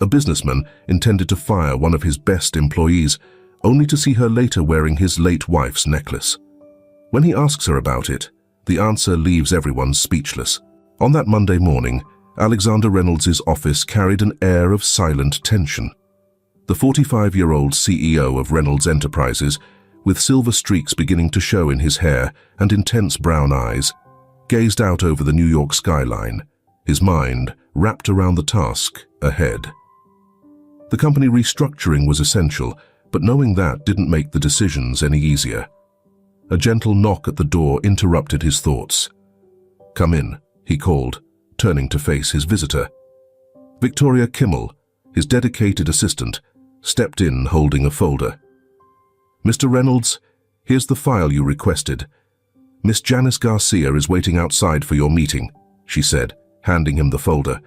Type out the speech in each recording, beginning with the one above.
A businessman intended to fire one of his best employees, only to see her later wearing his late wife's necklace. When he asks her about it, the answer leaves everyone speechless. On that Monday morning, Alexander Reynolds' office carried an air of silent tension. The 45-year-old CEO of Reynolds Enterprises, with silver streaks beginning to show in his hair and intense brown eyes, gazed out over the New York skyline, his mind wrapped around the task ahead. The company restructuring was essential, but knowing that didn't make the decisions any easier. A gentle knock at the door interrupted his thoughts. "Come in," he called, turning to face his visitor. Victoria Kimmel, his dedicated assistant, stepped in holding a folder. "Mr. Reynolds, here's the file you requested. Miss Janice Garcia is waiting outside for your meeting," she said, handing him the folder.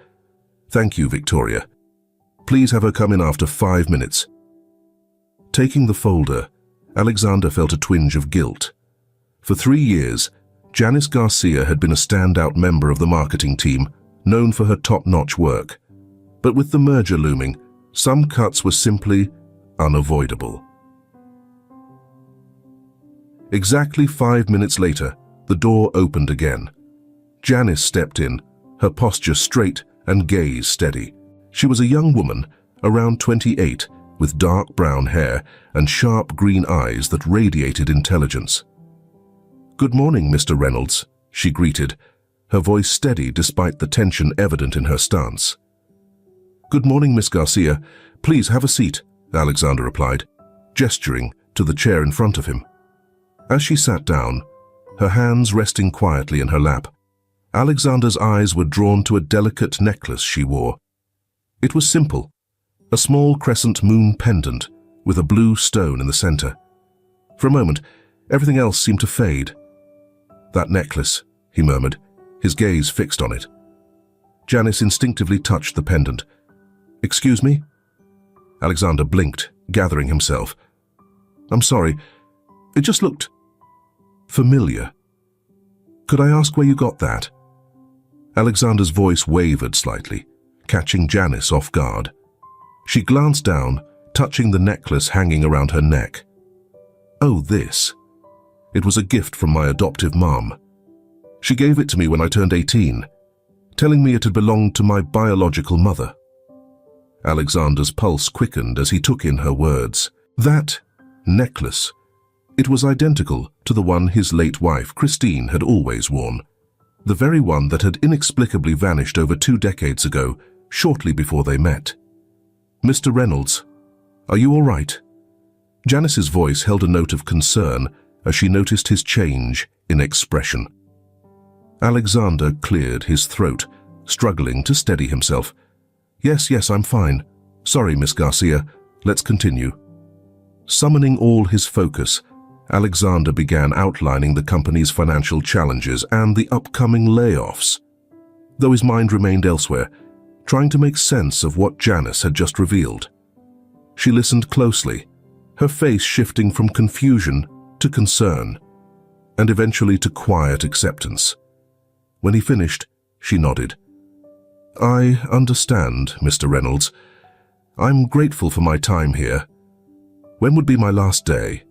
"Thank you, Victoria. Please have her come in after 5 minutes." Taking the folder, Alexander felt a twinge of guilt. For 3 years, Janice Garcia had been a standout member of the marketing team, known for her top-notch work. But with the merger looming, some cuts were simply unavoidable. Exactly 5 minutes later, the door opened again. Janice stepped in, her posture straight and gaze steady. She was a young woman, around 28, with dark brown hair and sharp green eyes that radiated intelligence. "Good morning, Mr. Reynolds," she greeted, her voice steady despite the tension evident in her stance. "Good morning, Miss Garcia. Please have a seat," Alexander replied, gesturing to the chair in front of him. As she sat down, her hands resting quietly in her lap, Alexander's eyes were drawn to a delicate necklace she wore. It was simple, a small crescent moon pendant with a blue stone in the center. For a moment, everything else seemed to fade. "That necklace," he murmured, his gaze fixed on it. Janice instinctively touched the pendant. "Excuse me?" Alexander blinked, gathering himself. "I'm sorry. It just looked familiar. Could I ask where you got that?" Alexander's voice wavered slightly, catching Janice off guard. She glanced down, touching the necklace hanging around her neck. "Oh, this. It was a gift from my adoptive mom. She gave it to me when I turned 18, telling me it had belonged to my biological mother." Alexander's pulse quickened as he took in her words. That necklace. It was identical to the one his late wife, Christine, had always worn. The very one that had inexplicably vanished over 2 decades ago, shortly before they met. "Mr. Reynolds, are you all right?" Janice's voice held a note of concern as she noticed his change in expression. Alexander cleared his throat, struggling to steady himself. Yes, I'm fine. Sorry, Miss Garcia. Let's continue." Summoning all his focus, Alexander began outlining the company's financial challenges and the upcoming layoffs. Though his mind remained elsewhere, trying to make sense of what Janice had just revealed. She listened closely, her face shifting from confusion to concern, and eventually to quiet acceptance. When he finished, she nodded. "I understand, Mr. Reynolds. I'm grateful for my time here. When would be my last day?"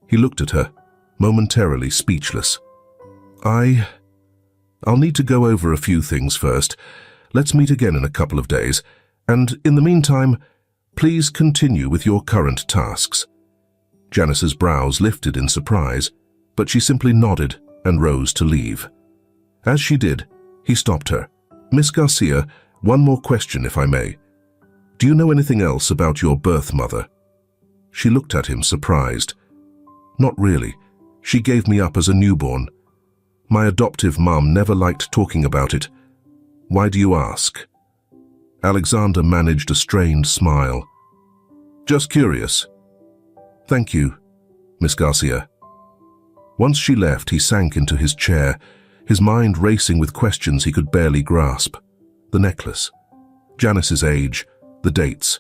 He looked at her, momentarily speechless. I'll need to go over a few things first. Let's meet again in a couple of days, and in the meantime, please continue with your current tasks." Janice's brows lifted in surprise, but she simply nodded and rose to leave. As she did, he stopped her. "Miss Garcia, one more question if I may. Do you know anything else about your birth mother?" She looked at him surprised. "Not really. She gave me up as a newborn. My adoptive mom never liked talking about it. Why do you ask?" Alexander managed a strained smile. "Just curious." "Thank you, Miss Garcia." Once she left, he sank into his chair, his mind racing with questions he could barely grasp. The necklace, Janice's age, the dates,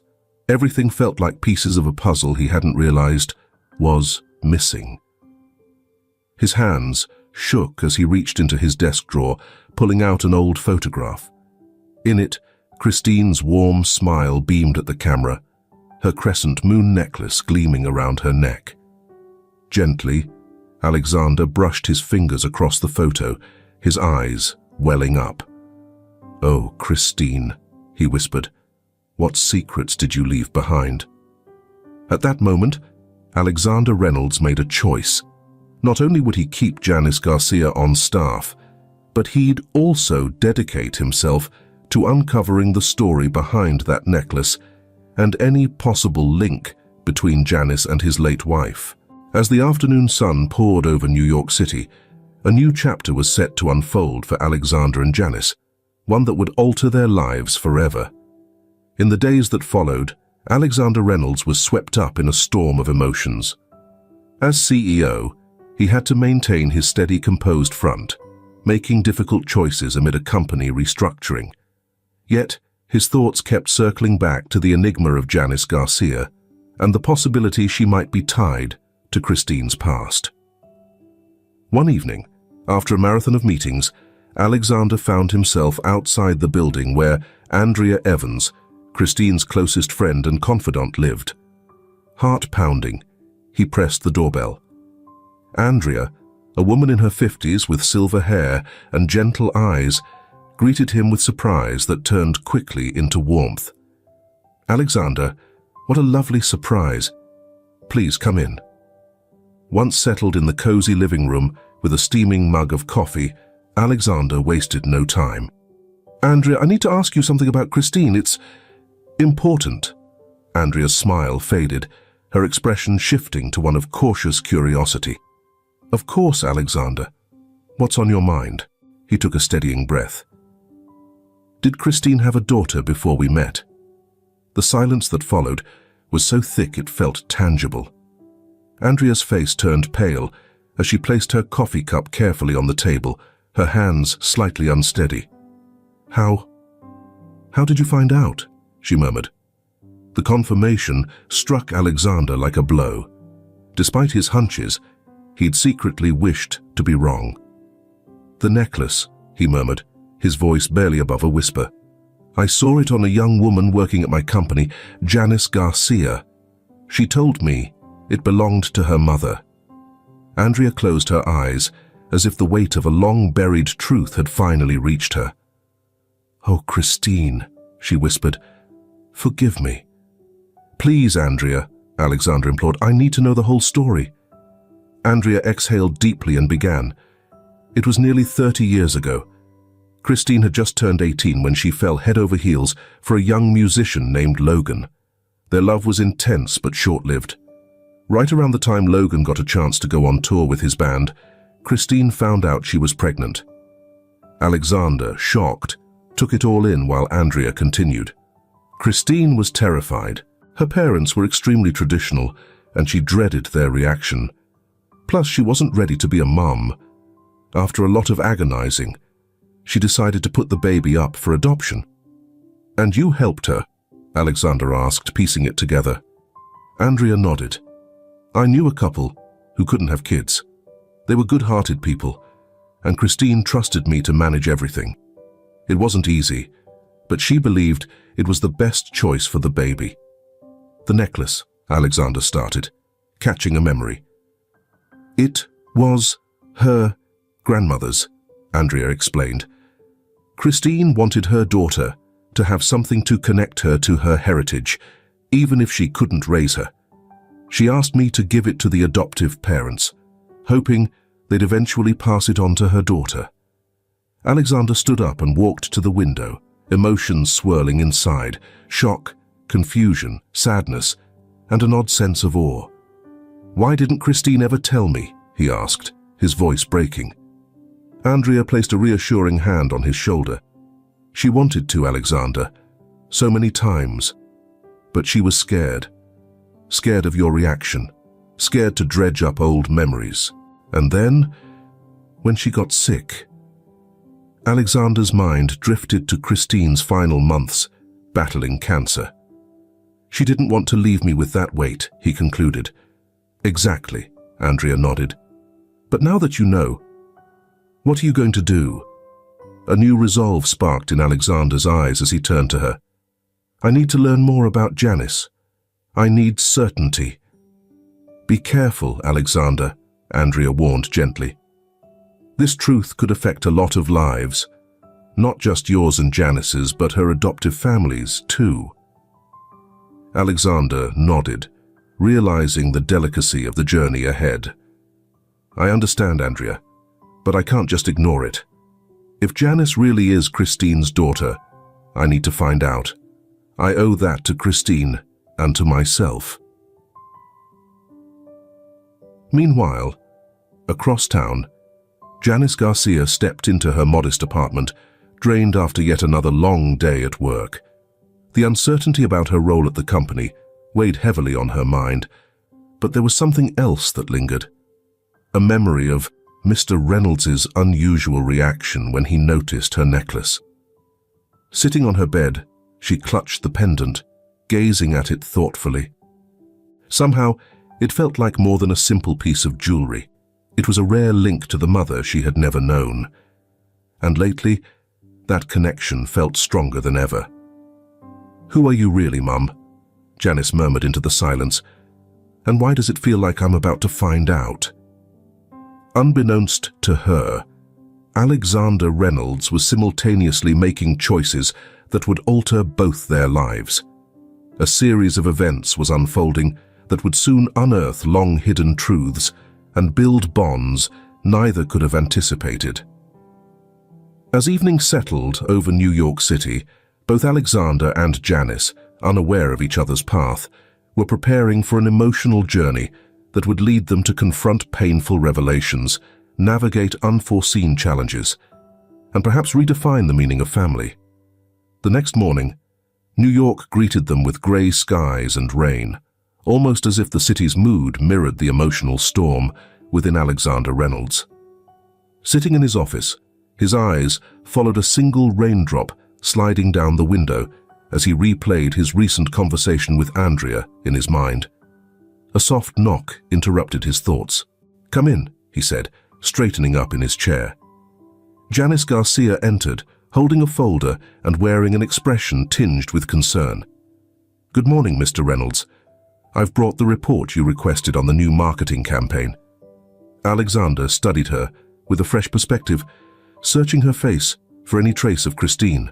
everything felt like pieces of a puzzle he hadn't realized was missing. His hands shook as he reached into his desk drawer, pulling out an old photograph. In it, Christine's warm smile beamed at the camera, her crescent moon necklace gleaming around her neck. Gently, Alexander brushed his fingers across the photo, his eyes welling up. "Oh, Christine," he whispered, "what secrets did you leave behind?" At that moment, Alexander Reynolds made a choice. Not only would he keep Janice Garcia on staff, but he'd also dedicate himself to uncovering the story behind that necklace and any possible link between Janice and his late wife. As the afternoon sun poured over New York City, a new chapter was set to unfold for Alexander and Janice, one that would alter their lives forever. In the days that followed, Alexander Reynolds was swept up in a storm of emotions. As CEO, he had to maintain his steady, composed front, making difficult choices amid a company restructuring. Yet, his thoughts kept circling back to the enigma of Janice Garcia and the possibility she might be tied to Christine's past. One evening, after a marathon of meetings, Alexander found himself outside the building where Andrea Evans, Christine's closest friend and confidant, lived. Heart pounding, he pressed the doorbell. Andrea, a woman in her 50s with silver hair and gentle eyes, greeted him with surprise that turned quickly into warmth. "Alexander, what a lovely surprise. Please come in." Once settled in the cozy living room with a steaming mug of coffee, Alexander wasted no time. "Andrea, I need to ask you something about Christine. It's important." Andrea's smile faded, her expression shifting to one of cautious curiosity. "Of course, Alexander. What's on your mind?" He took a steadying breath. "Did Christine have a daughter before we met?" The silence that followed was so thick it felt tangible. Andrea's face turned pale as she placed her coffee cup carefully on the table, her hands slightly unsteady. How did you find out?" she murmured. The confirmation struck Alexander like a blow. Despite his hunches, he'd secretly wished to be wrong. "The necklace," he murmured, his voice barely above a whisper. "I saw it on a young woman working at my company, Janice Garcia. She told me it belonged to her mother." Andrea closed her eyes, as if the weight of a long-buried truth had finally reached her. "Oh, Christine," she whispered, "forgive me." "Please, Andrea," Alexander implored, "I need to know the whole story." Andrea exhaled deeply and began. "It was nearly 30 years ago. Christine had just turned 18 when she fell head over heels for a young musician named Logan. Their love was intense but short-lived. Right around the time Logan got a chance to go on tour with his band, Christine found out she was pregnant. Alexander, shocked, took it all in while Andrea continued. Christine was terrified. Her parents were extremely traditional, and she dreaded their reaction. Plus, she wasn't ready to be a mum. After a lot of agonizing, she decided to put the baby up for adoption. "And you helped her?" Alexander asked, piecing it together. Andrea nodded. "I knew a couple who couldn't have kids. They were good-hearted people, and Christine trusted me to manage everything. It wasn't easy, but she believed it was the best choice for the baby." "The necklace," Alexander started, catching a memory. "It was her grandmother's," Andrea explained. "Christine wanted her daughter to have something to connect her to her heritage, even if she couldn't raise her. She asked me to give it to the adoptive parents, hoping they'd eventually pass it on to her daughter." Alexander stood up and walked to the window, emotions swirling inside, shock, confusion, sadness, and an odd sense of awe. "Why didn't Christine ever tell me?" he asked, his voice breaking. Andrea placed a reassuring hand on his shoulder. "She wanted to, Alexander, so many times. But she was scared. Scared of your reaction, scared to dredge up old memories. And then, when she got sick..." Alexander's mind drifted to Christine's final months, battling cancer. "She didn't want to leave me with that weight," he concluded. "Exactly," Andrea nodded. "But now that you know, what are you going to do?" A new resolve sparked in Alexander's eyes as he turned to her. I need to learn more about Janice. I need certainty. Be careful, Alexander, Andrea warned gently. This truth could affect a lot of lives, not just yours and Janice's, but her adoptive family's too. Alexander nodded, realizing the delicacy of the journey ahead. I understand, Andrea, but I can't just ignore it. If Janice really is Christine's daughter, I need to find out. I owe that to Christine and to myself. Meanwhile, across town, Janice Garcia stepped into her modest apartment, drained after yet another long day at work. The uncertainty about her role at the company weighed heavily on her mind, but there was something else that lingered. A memory of Mr. Reynolds's unusual reaction when he noticed her necklace. Sitting on her bed, she clutched the pendant, gazing at it thoughtfully. Somehow, it felt like more than a simple piece of jewelry. It was a rare link to the mother she had never known. And lately, that connection felt stronger than ever. "Who are you really, Mum?" Janice murmured into the silence. "And why does it feel like I'm about to find out?" Unbeknownst to her, Alexander Reynolds was simultaneously making choices that would alter both their lives. A series of events was unfolding that would soon unearth long-hidden truths and build bonds neither could have anticipated. As evening settled over New York City, both Alexander and Janice, unaware of each other's path, were preparing for an emotional journey that would lead them to confront painful revelations, navigate unforeseen challenges, and perhaps redefine the meaning of family. The next morning, New York greeted them with grey skies and rain, almost as if the city's mood mirrored the emotional storm within Alexander Reynolds. Sitting in his office, his eyes followed a single raindrop sliding down the window as he replayed his recent conversation with Andrea in his mind. A soft knock interrupted his thoughts. "Come in," he said, straightening up in his chair. Janice Garcia entered, holding a folder and wearing an expression tinged with concern. "Good morning, Mr. Reynolds. I've brought the report you requested on the new marketing campaign." Alexander studied her with a fresh perspective, searching her face for any trace of Christine.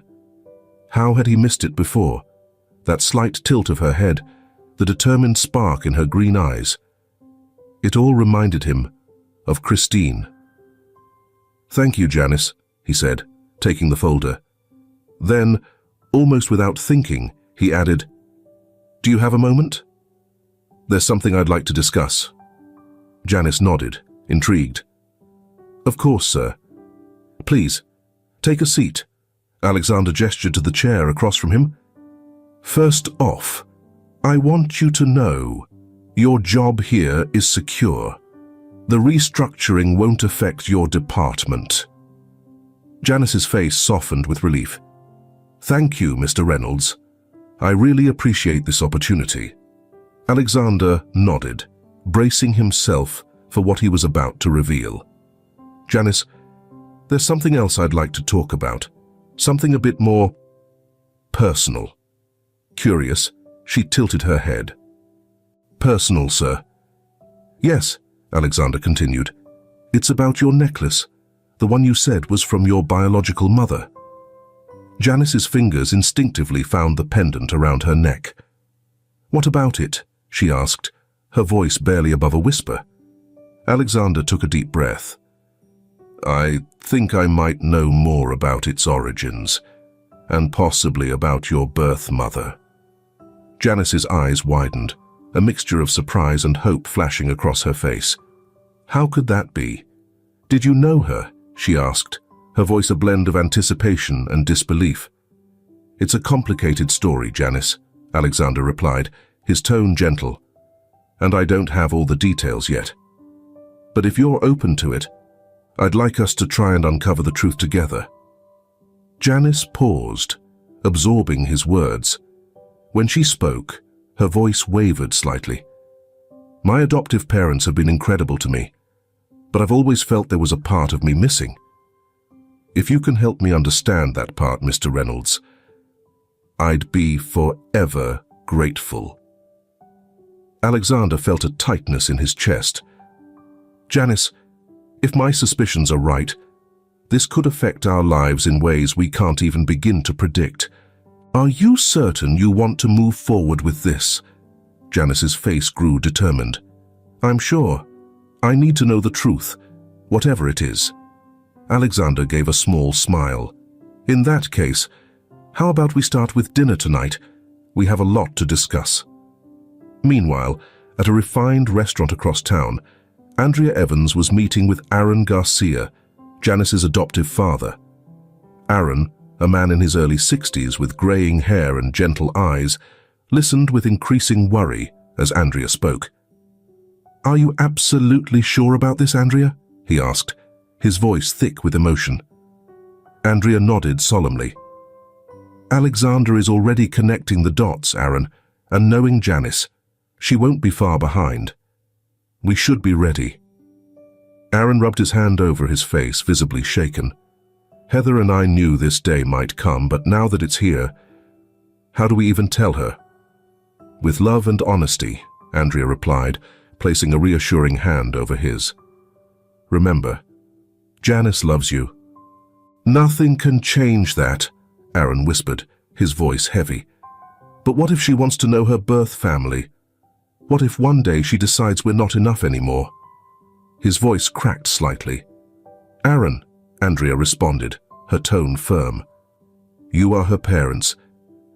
How had he missed it before? That slight tilt of her head, the determined spark in her green eyes. It all reminded him of Christine. "Thank you, Janice," he said, taking the folder. Then, almost without thinking, he added, "Do you have a moment? There's something I'd like to discuss." Janice nodded, intrigued. "Of course, sir. Please, take a seat." Alexander gestured to the chair across from him. "First off, I want you to know your job here is secure. The restructuring won't affect your department." Janice's face softened with relief. "Thank you, Mr. Reynolds. I really appreciate this opportunity." Alexander nodded, bracing himself for what he was about to reveal. "Janice, there's something else I'd like to talk about. Something a bit more personal." Curious, she tilted her head. "Personal, sir?" "Yes," Alexander continued. "It's about your necklace, the one you said was from your biological mother." Janice's fingers instinctively found the pendant around her neck. "What about it?" she asked, her voice barely above a whisper. Alexander took a deep breath. "I think I might know more about its origins, and possibly about your birth mother." Janice's eyes widened, a mixture of surprise and hope flashing across her face. "How could that be? Did you know her?" she asked, her voice a blend of anticipation and disbelief. "It's a complicated story, Janice," Alexander replied, his tone gentle. "And I don't have all the details yet. But if you're open to it, I'd like us to try and uncover the truth together." Janice paused, absorbing his words. When she spoke, her voice wavered slightly. "My adoptive parents have been incredible to me, but I've always felt there was a part of me missing. If you can help me understand that part, Mr. Reynolds, I'd be forever grateful. Alexander felt a tightness in his chest. Janice, if my suspicions are right, this could affect our lives in ways we can't even begin to predict. Are you certain you want to move forward with this? Janice's face grew determined. I'm sure. I need to know the truth, whatever it is. Alexander gave a small smile. In that case, how about we start with dinner tonight? We have a lot to discuss. Meanwhile, at a refined restaurant across town, Andrea Evans was meeting with Aaron Garcia, Janice's adoptive father. Aaron, a man in his early 60s with graying hair and gentle eyes, listened with increasing worry as Andrea spoke. Are you absolutely sure about this, Andrea? He asked, his voice thick with emotion. Andrea nodded solemnly. Alexander is already connecting the dots, Aaron, and knowing Janice, she won't be far behind. We should be ready. Aaron rubbed his hand over his face, visibly shaken. Heather and I knew this day might come, but now that it's here, how do we even tell her? With love and honesty, Andrea replied, placing a reassuring hand over his. Remember, Janice loves you. Nothing can change that, Aaron whispered, his voice heavy. But what if she wants to know her birth family? What if one day she decides we're not enough anymore? His voice cracked slightly. Aaron, Andrea responded, her tone firm. You are her parents.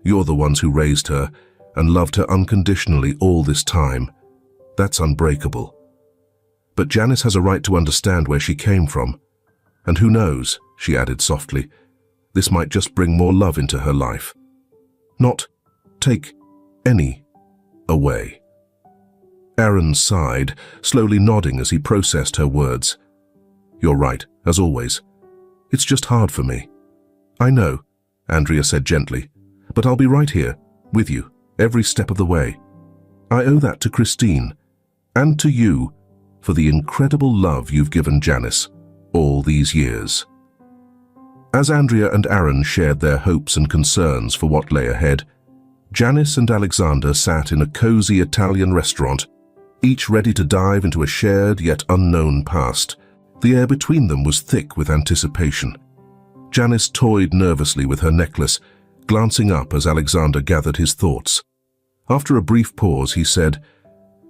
You're the ones who raised her and loved her unconditionally all this time. That's unbreakable. But Janice has a right to understand where she came from. And who knows, she added softly, this might just bring more love into her life. Not take any away. Aaron sighed, slowly nodding as he processed her words. You're right, as always. It's just hard for me. I know, Andrea said gently, but I'll be right here, with you, every step of the way. I owe that to Christine, and to you, for the incredible love you've given Janice all these years. As Andrea and Aaron shared their hopes and concerns for what lay ahead, Janice and Alexander sat in a cozy Italian restaurant, each ready to dive into a shared yet unknown past. The air between them was thick with anticipation. Janice toyed nervously with her necklace, glancing up as Alexander gathered his thoughts. After a brief pause, he said,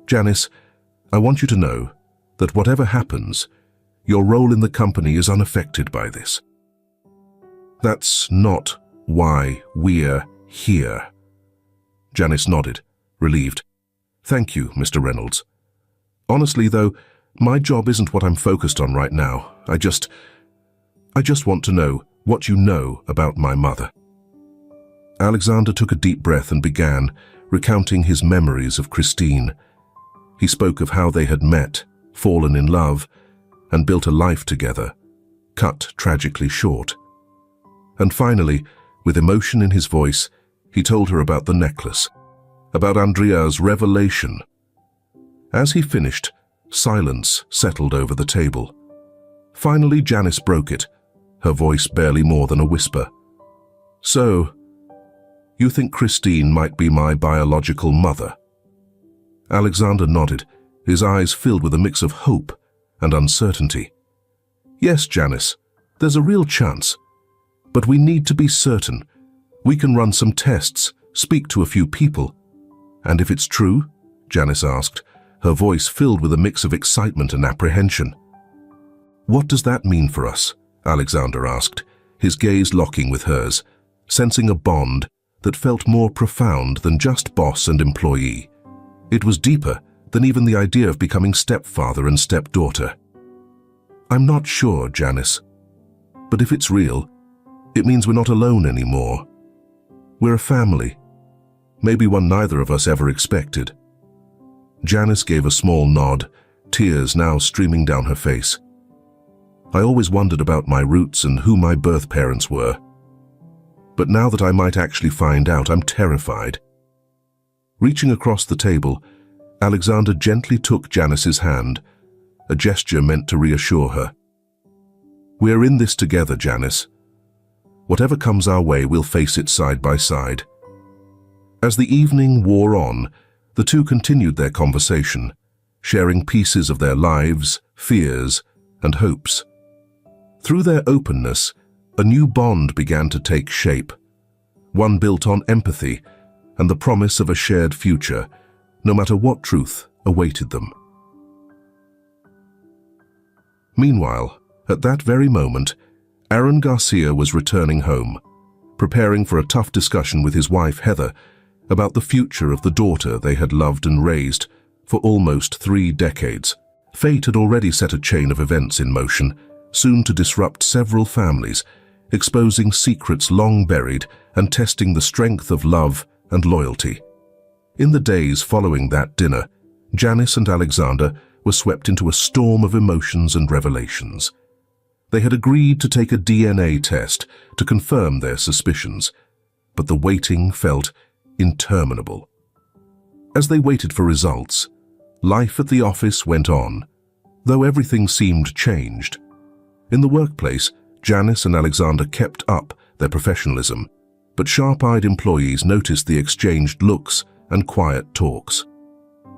Janice, I want you to know that whatever happens, your role in the company is unaffected by this. That's not why we're here. Janice nodded, relieved. Thank you, Mr. Reynolds. Honestly, though, my job isn't what I'm focused on right now. I just want to know what you know about my mother. Alexander took a deep breath and began, recounting his memories of Christine. He spoke of how they had met, fallen in love, and built a life together, cut tragically short. And finally, with emotion in his voice, he told her about the necklace, about Andrea's revelation. As he finished, silence settled over the table. Finally, Janice broke it, her voice barely more than a whisper. So, you think Christine might be my biological mother? Alexander nodded, his eyes filled with a mix of hope and uncertainty. Yes, Janice, there's a real chance. But we need to be certain. We can run some tests, speak to a few people. And if it's true? Janice asked, her voice filled with a mix of excitement and apprehension. What does that mean for us? Alexander asked, his gaze locking with hers, sensing a bond that felt more profound than just boss and employee. It was deeper than even the idea of becoming stepfather and stepdaughter. I'm not sure, Janice. But if it's real, it means we're not alone anymore. We're a family. Maybe one neither of us ever expected. Janice gave a small nod, tears now streaming down her face. I always wondered about my roots and who my birth parents were. But now that I might actually find out, I'm terrified. Reaching across the table, Alexander gently took Janice's hand, a gesture meant to reassure her. We're in this together, Janice. Whatever comes our way, we'll face it side by side. As the evening wore on, the two continued their conversation, sharing pieces of their lives, fears, and hopes. Through their openness, a new bond began to take shape, one built on empathy and the promise of a shared future, no matter what truth awaited them. Meanwhile, at that very moment, Aaron Garcia was returning home, preparing for a tough discussion with his wife Heather about the future of the daughter they had loved and raised for almost 3 decades. Fate had already set a chain of events in motion, soon to disrupt several families, exposing secrets long buried and testing the strength of love and loyalty. In the days following that dinner, Janice and Alexander were swept into a storm of emotions and revelations. They had agreed to take a DNA test to confirm their suspicions, but the waiting felt interminable. As they waited for results, life at the office went on, though everything seemed changed. In the workplace, Janice and Alexander kept up their professionalism, but sharp-eyed employees noticed the exchanged looks and quiet talks.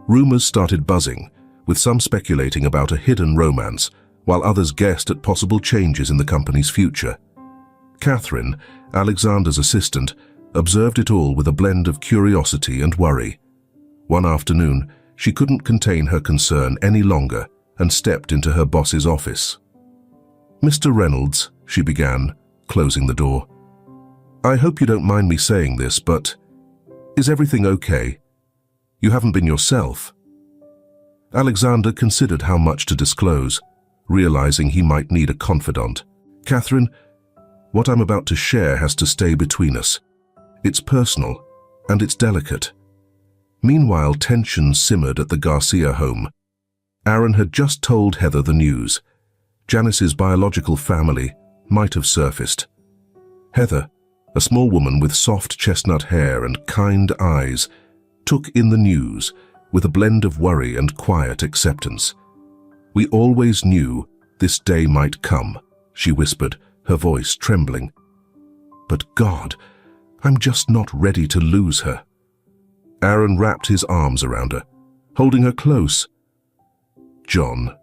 Rumors started buzzing, with some speculating about a hidden romance, while others guessed at possible changes in the company's future. Catherine, Alexander's assistant, observed it all with a blend of curiosity and worry. One afternoon, she couldn't contain her concern any longer and stepped into her boss's office. "Mr. Reynolds," she began, closing the door. "I hope you don't mind me saying this, but is everything okay? You haven't been yourself." Alexander considered how much to disclose, realizing he might need a confidant. "Catherine, what I'm about to share has to stay between us. It's personal, and it's delicate." Meanwhile, tension simmered at the Garcia home. Aaron had just told Heather the news. Janice's biological family might have surfaced. Heather, a small woman with soft chestnut hair and kind eyes, took in the news with a blend of worry and quiet acceptance. "We always knew this day might come," she whispered, her voice trembling. "But God, I'm just not ready to lose her." Aaron wrapped his arms around her, holding her close. "John,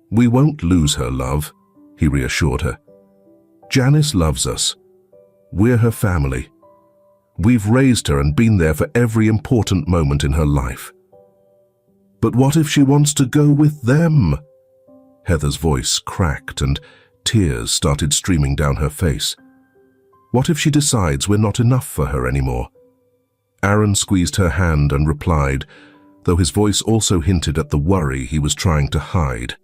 we won't lose her, love," he reassured her. "Janice loves us. We're her family. We've raised her and been there for every important moment in her life." "But what if she wants to go with them?" Heather's voice cracked and tears started streaming down her face. "What if she decides we're not enough for her anymore?" Aaron squeezed her hand and replied, though his voice also hinted at the worry he was trying to hide.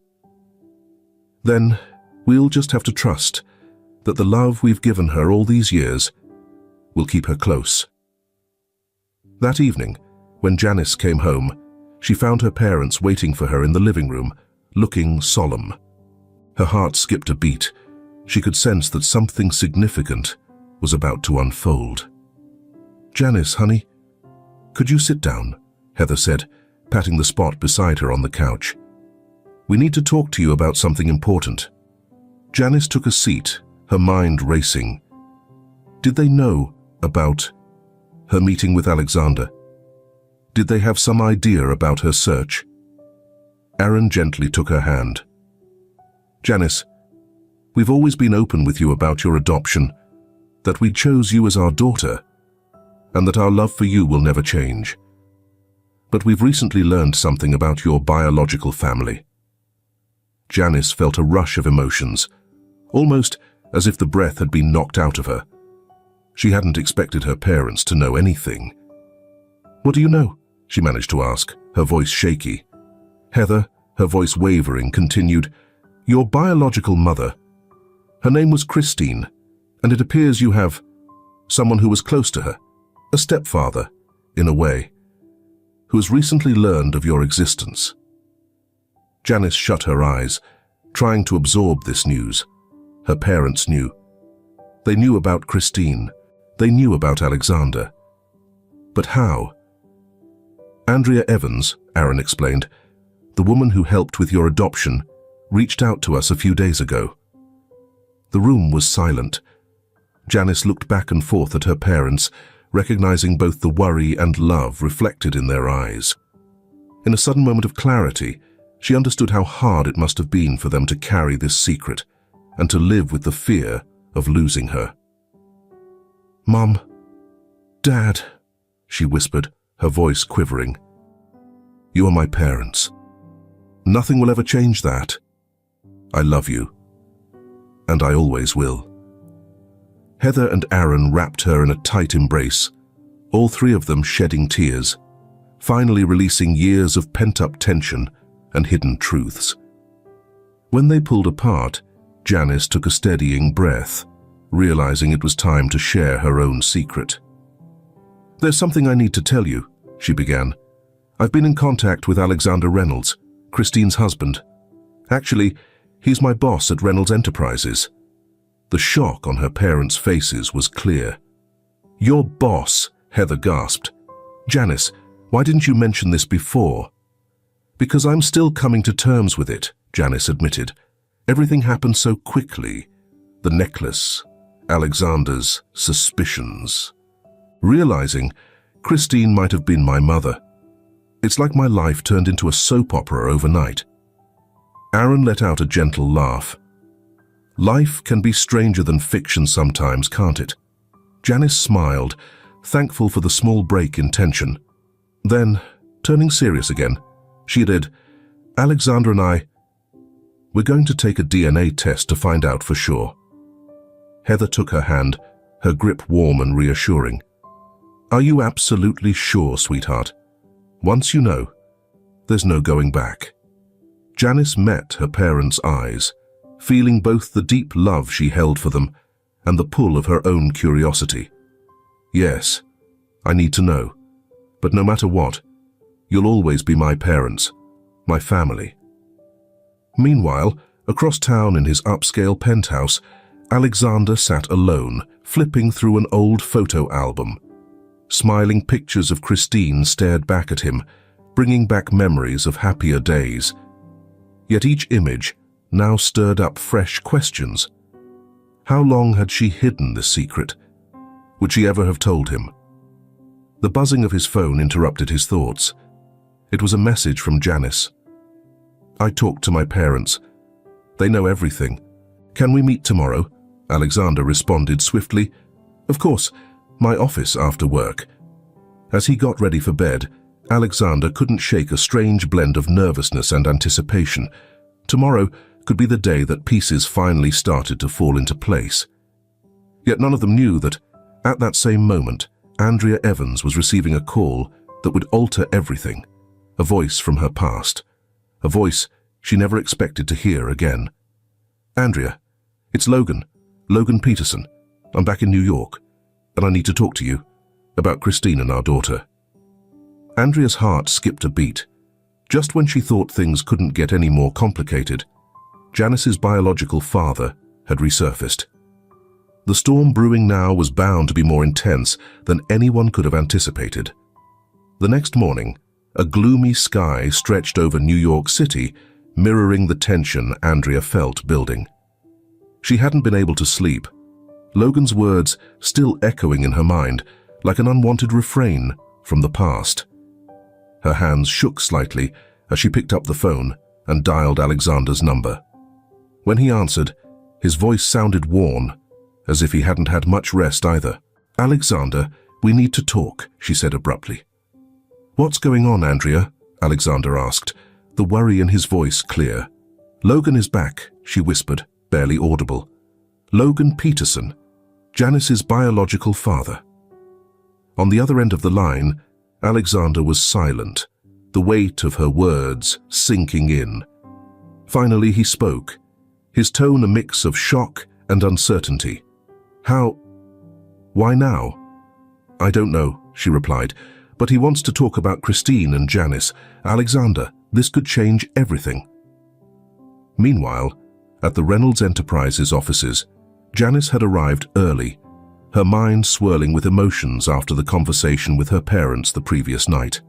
"Then we'll just have to trust that the love we've given her all these years will keep her close." That evening, when Janice came home, she found her parents waiting for her in the living room, looking solemn. Her heart skipped a beat. She could sense that something significant was about to unfold. "Janice, honey, could you sit down?" Heather said, patting the spot beside her on the couch. "We need to talk to you about something important." Janice took a seat, her mind racing. Did they know about her meeting with Alexander? Did they have some idea about her search? Aaron gently took her hand. "Janice, we've always been open with you about your adoption, that we chose you as our daughter, and that our love for you will never change. But we've recently learned something about your biological family." Janice felt a rush of emotions, almost as if the breath had been knocked out of her. She hadn't expected her parents to know anything. "What do you know?" she managed to ask, her voice shaky. Heather, her voice wavering, continued, "Your biological mother. Her name was Christine, and it appears you have someone who was close to her, a stepfather, in a way, who has recently learned of your existence." Janice shut her eyes, trying to absorb this news. Her parents knew. They knew about Christine. They knew about Alexander. But how? "Andrea Evans," Aaron explained, "the woman who helped with your adoption, reached out to us a few days ago." The room was silent. Janice looked back and forth at her parents, recognizing both the worry and love reflected in their eyes. In a sudden moment of clarity, she understood how hard it must have been for them to carry this secret and to live with the fear of losing her. "Mum, Dad," she whispered, her voice quivering. "You are my parents. Nothing will ever change that. I love you, and I always will." Heather and Aaron wrapped her in a tight embrace, all three of them shedding tears, finally releasing years of pent-up tension and hidden truths. When they pulled apart, Janice took a steadying breath, realizing it was time to share her own secret. "There's something I need to tell you," she began. "I've been in contact with Alexander Reynolds, Christine's husband. Actually, he's my boss at Reynolds Enterprises." The shock on her parents' faces was clear. "Your boss?" Heather gasped. "Janice, why didn't you mention this before?" "Because I'm still coming to terms with it," Janice admitted. "Everything happened so quickly. The necklace, Alexander's suspicions. Realizing Christine might have been my mother. It's like my life turned into a soap opera overnight." Aaron let out a gentle laugh. "Life can be stranger than fiction sometimes, can't it?" Janice smiled, thankful for the small break in tension. Then, turning serious again, she added, "Alexander and we're going to take a DNA test to find out for sure." Heather took her hand, her grip warm and reassuring. "Are you absolutely sure, sweetheart? Once you know, there's no going back." Janice met her parents' eyes, feeling both the deep love she held for them and the pull of her own curiosity. "Yes, I need to know. But no matter what, you'll always be my parents, my family." Meanwhile, across town in his upscale penthouse, Alexander sat alone, flipping through an old photo album. Smiling pictures of Christine stared back at him, bringing back memories of happier days. Yet each image now stirred up fresh questions. How long had she hidden this secret? Would she ever have told him? The buzzing of his phone interrupted his thoughts. It was a message from Janice. "I talked to my parents. They know everything. Can we meet tomorrow?" Alexander responded swiftly. "Of course, my office after work." As he got ready for bed, Alexander couldn't shake a strange blend of nervousness and anticipation. Tomorrow could be the day that pieces finally started to fall into place. Yet none of them knew that, at that same moment, Andrea Evans was receiving a call that would alter everything. A voice from her past. A voice she never expected to hear again. "Andrea, it's Logan Peterson. I'm back in New York, and I need to talk to you about Christine and our daughter." Andrea's heart skipped a beat. Just when she thought things couldn't get any more complicated, Janice's biological father had resurfaced. The storm brewing now was bound to be more intense than anyone could have anticipated. The next morning, a gloomy sky stretched over New York City, mirroring the tension Andrea felt building. She hadn't been able to sleep, Logan's words still echoing in her mind like an unwanted refrain from the past. Her hands shook slightly as she picked up the phone and dialed Alexander's number. When he answered, his voice sounded worn, as if he hadn't had much rest either. "Alexander, we need to talk," she said abruptly. "What's going on, Andrea?" Alexander asked, the worry in his voice clear. "Logan is back," she whispered, barely audible. "Logan Peterson, Janice's biological father." On the other end of the line, Alexander was silent, the weight of her words sinking in. Finally he spoke, his tone a mix of shock and uncertainty. Why now?" "I don't know," she replied, "but he wants to talk about Christine and Janice. Alexander, this could change everything." Meanwhile, at the Reynolds Enterprises offices, Janice had arrived early, her mind swirling with emotions after the conversation with her parents the previous night.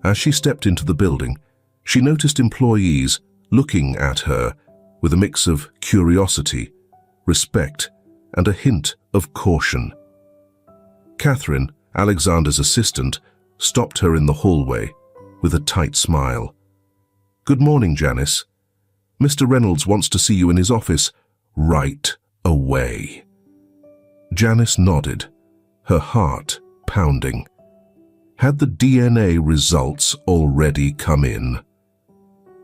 As she stepped into the building, she noticed employees looking at her with a mix of curiosity, respect, and a hint of caution. Catherine, Alexander's assistant, stopped her in the hallway with a tight smile. "Good morning, Janice. Mr. Reynolds wants to see you in his office right away." Janice nodded, her heart pounding. Had the DNA results already come in?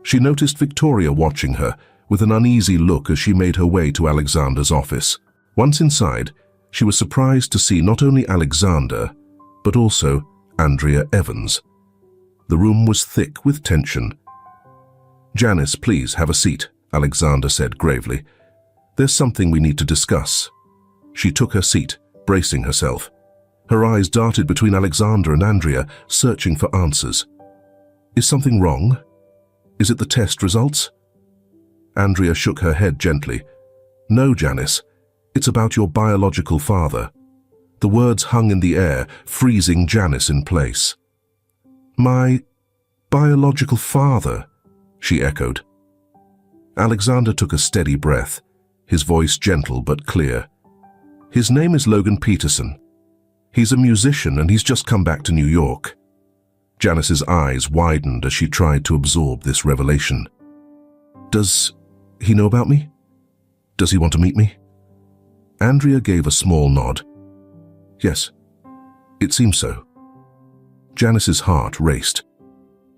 She noticed Victoria watching her with an uneasy look as she made her way to Alexander's office. Once inside, she was surprised to see not only Alexander, but also Andrea Evans. The room was thick with tension. "Janice, please have a seat," Alexander said gravely. "There's something we need to discuss." She took her seat, bracing herself. Her eyes darted between Alexander and Andrea, searching for answers. "Is something wrong? Is it the test results?" Andrea shook her head gently. "No, Janice. It's about your biological father." The words hung in the air, freezing Janice in place. "My biological father?" she echoed. Alexander took a steady breath, his voice gentle but clear. "His name is Logan Peterson. He's a musician and he's just come back to New York." Janice's eyes widened as she tried to absorb this revelation. "Does he know about me? Does he want to meet me?" Andrea gave a small nod. "Yes, it seems so." Janice's heart raced.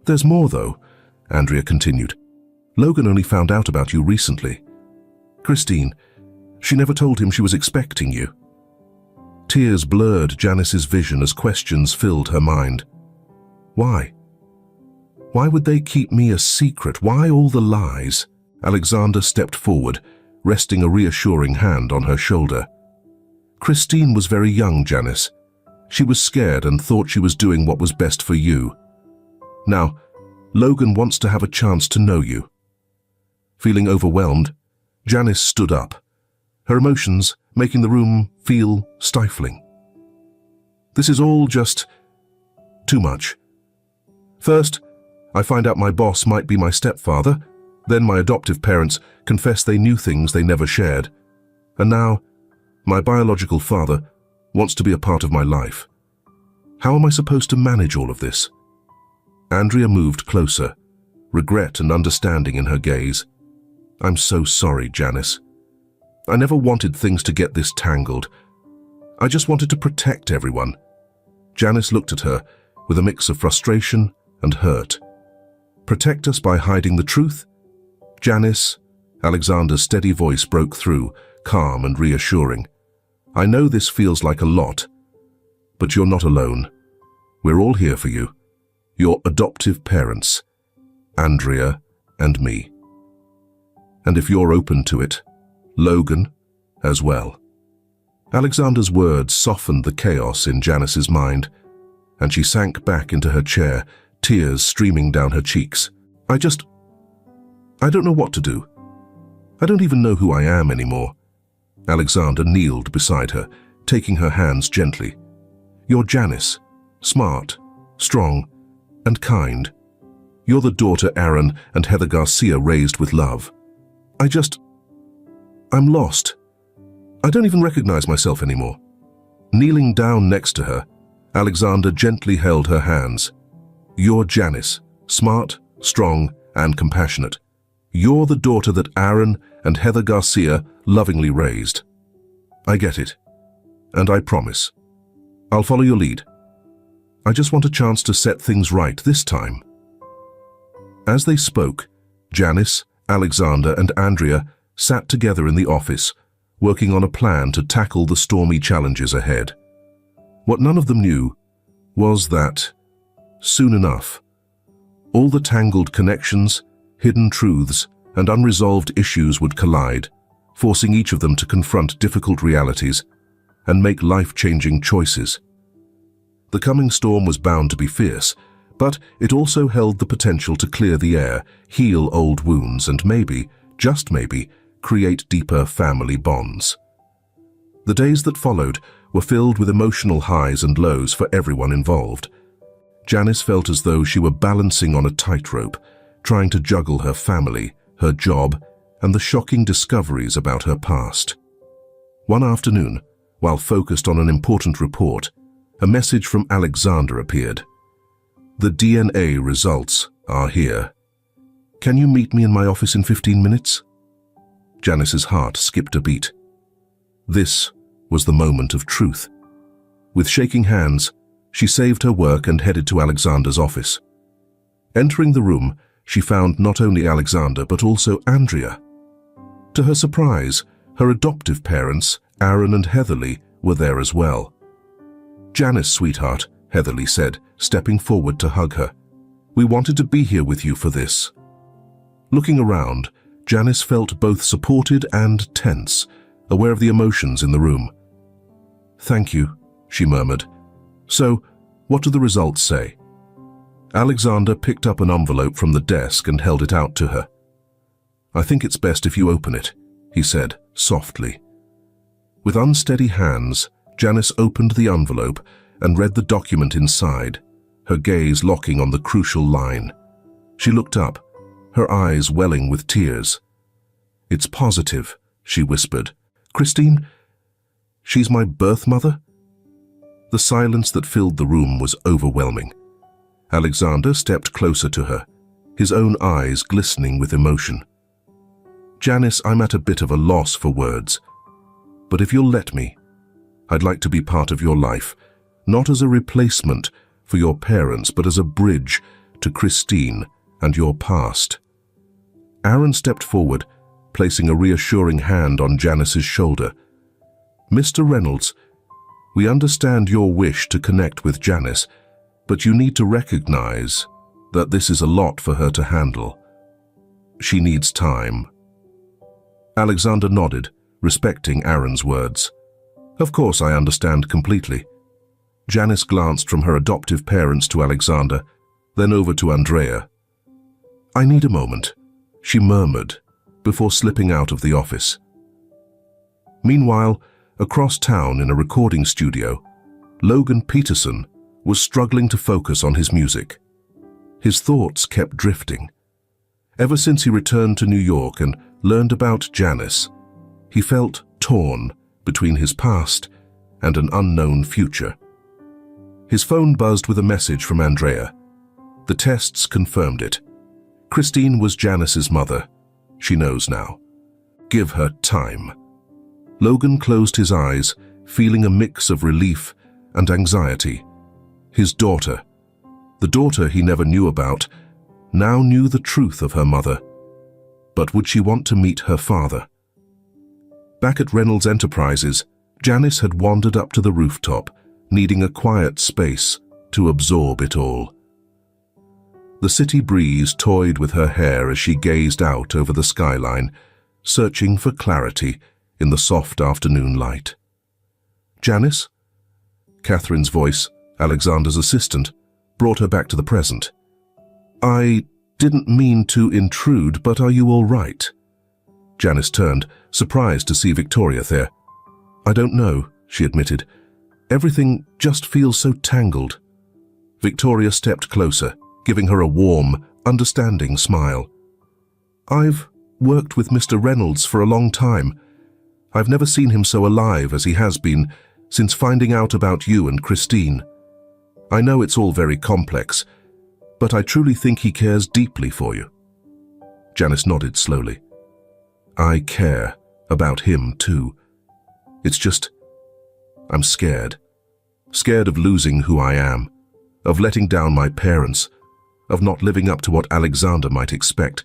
"There's more, though," Andrea continued. "Logan only found out about you recently. Christine, she never told him she was expecting you." Tears blurred Janice's vision as questions filled her mind. Why? Why would they keep me a secret? Why all the lies? Alexander stepped forward, resting a reassuring hand on her shoulder. "Christine was very young, Janice. She was scared and thought she was doing what was best for you. Now, Logan wants to have a chance to know you." Feeling overwhelmed, Janice stood up, her emotions making the room feel stifling. "This is all just too much. First, I find out my boss might be my stepfather, then my adoptive parents confess they knew things they never shared, and now my biological father wants to be a part of my life. How am I supposed to manage all of this?" Andrea moved closer, regret and understanding in her gaze. "I'm so sorry, Janice. I never wanted things to get this tangled. I just wanted to protect everyone." Janice looked at her with a mix of frustration and hurt. "Protect us by hiding the truth?" "Janice," Alexander's steady voice broke through, calm and reassuring. "I know this feels like a lot, but you're not alone. We're all here for you. Your adoptive parents, Andrea and me. And if you're open to it, Logan as well." Alexander's words softened the chaos in Janice's mind, and she sank back into her chair, tears streaming down her cheeks. I don't know what to do. I don't even know who I am anymore." Alexander kneeled beside her, taking her hands gently. "You're Janice, smart, strong, and kind. You're the daughter Aaron and Heather Garcia raised with love. I'm lost. I don't even recognize myself anymore." Kneeling down next to her, Alexander gently held her hands. "You're Janice, smart, strong, and compassionate. You're the daughter that Aaron and Heather Garcia lovingly raised. I get it, and I promise. I'll follow your lead. I just want a chance to set things right this time." As they spoke, Janice, Alexander, and Andrea sat together in the office, working on a plan to tackle the stormy challenges ahead. What none of them knew was that, soon enough, all the tangled connections, hidden truths, and unresolved issues would collide, forcing each of them to confront difficult realities and make life-changing choices. The coming storm was bound to be fierce, but it also held the potential to clear the air, heal old wounds, and maybe, just maybe, create deeper family bonds. The days that followed were filled with emotional highs and lows for everyone involved. Janice felt as though she were balancing on a tightrope, trying to juggle her family, her job, and the shocking discoveries about her past. One afternoon, while focused on an important report, A message from Alexander appeared. The DNA results are here. Can you meet me in my office in 15 minutes? Janice's heart skipped a beat. This was the moment of truth. With shaking hands, she saved her work and headed to Alexander's office. Entering the room, she found not only Alexander but also Andrea. To her surprise, her adoptive parents, Aaron and Heatherly, were there as well. "Janice, sweetheart," Heatherly said, stepping forward to hug her. "We wanted to be here with you for this." Looking around, Janice felt both supported and tense, aware of the emotions in the room. "Thank you," she murmured. "So, what do the results say?" Alexander picked up an envelope from the desk and held it out to her. "I think it's best if you open it," he said, softly. With unsteady hands, Janice opened the envelope and read the document inside, her gaze locking on the crucial line. She looked up, her eyes welling with tears. "It's positive," she whispered. "Christine? She's my birth mother?" The silence that filled the room was overwhelming. Alexander stepped closer to her, his own eyes glistening with emotion. "Janice, I'm at a bit of a loss for words, but if you'll let me, I'd like to be part of your life, not as a replacement for your parents, but as a bridge to Christine and your past." Aaron stepped forward, placing a reassuring hand on Janice's shoulder. "Mr. Reynolds, we understand your wish to connect with Janice, but you need to recognize that this is a lot for her to handle. She needs time." Alexander nodded, respecting Aaron's words. "Of course, I understand completely." Janice glanced from her adoptive parents to Alexander, then over to Andrea. "I need a moment," she murmured, before slipping out of the office. Meanwhile, across town in a recording studio, Logan Peterson was struggling to focus on his music. His thoughts kept drifting. Ever since he returned to New York and learned about Janice, he felt torn between his past and an unknown future. His phone buzzed with a message from Andrea. The tests confirmed it. Christine was Janice's mother. She knows now. Give her time. Logan closed his eyes, feeling a mix of relief and anxiety. His daughter, the daughter he never knew about, now knew the truth of her mother. But would she want to meet her father? Back at Reynolds Enterprises, Janice had wandered up to the rooftop, needing a quiet space to absorb it all. The city breeze toyed with her hair as she gazed out over the skyline, searching for clarity in the soft afternoon light. "Janice?" Catherine's voice, Alexander's assistant, brought her back to the present. "I didn't mean to intrude, but are you all right?" Janice turned, surprised to see Victoria there. "I don't know," she admitted. "Everything just feels so tangled." Victoria stepped closer, giving her a warm, understanding smile. "I've worked with Mr. Reynolds for a long time. I've never seen him so alive as he has been since finding out about you and Christine. I know it's all very complex, but I truly think he cares deeply for you." Janice nodded slowly. "I care about him too. It's just, I'm scared. Scared of losing who I am, of letting down my parents, of not living up to what Alexander might expect.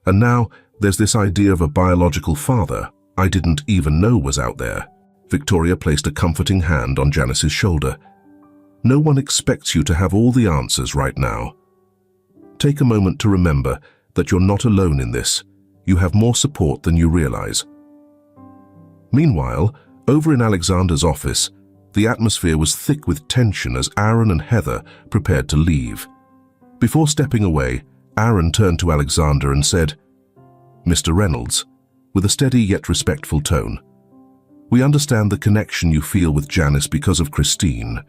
And now there's this idea of a biological father I didn't even know was out there." Victoria placed a comforting hand on Janice's shoulder. "No one expects you to have all the answers right now. Take a moment to remember that you're not alone in this. You have more support than you realize." Meanwhile, over in Alexander's office, the atmosphere was thick with tension as Aaron and Heather prepared to leave. Before stepping away, Aaron turned to Alexander and said, "Mr. Reynolds," with a steady yet respectful tone, "we understand the connection you feel with Janice because of Christine,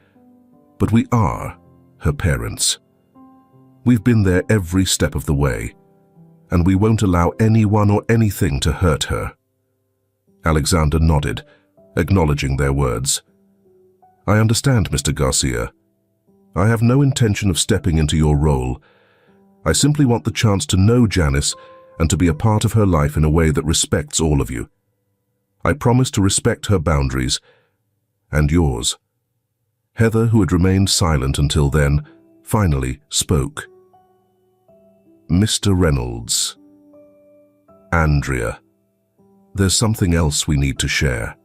but we are her parents. We've been there every step of the way, and we won't allow anyone or anything to hurt her." Alexander nodded, acknowledging their words. I understand, Mr. Garcia. I have no intention of stepping into your role. I simply want the chance to know Janice and to be a part of her life in a way that respects all of you. I promise to respect her boundaries and yours." Heather, who had remained silent until then, finally spoke. "Mr. Reynolds, Andrea, there's something else we need to share."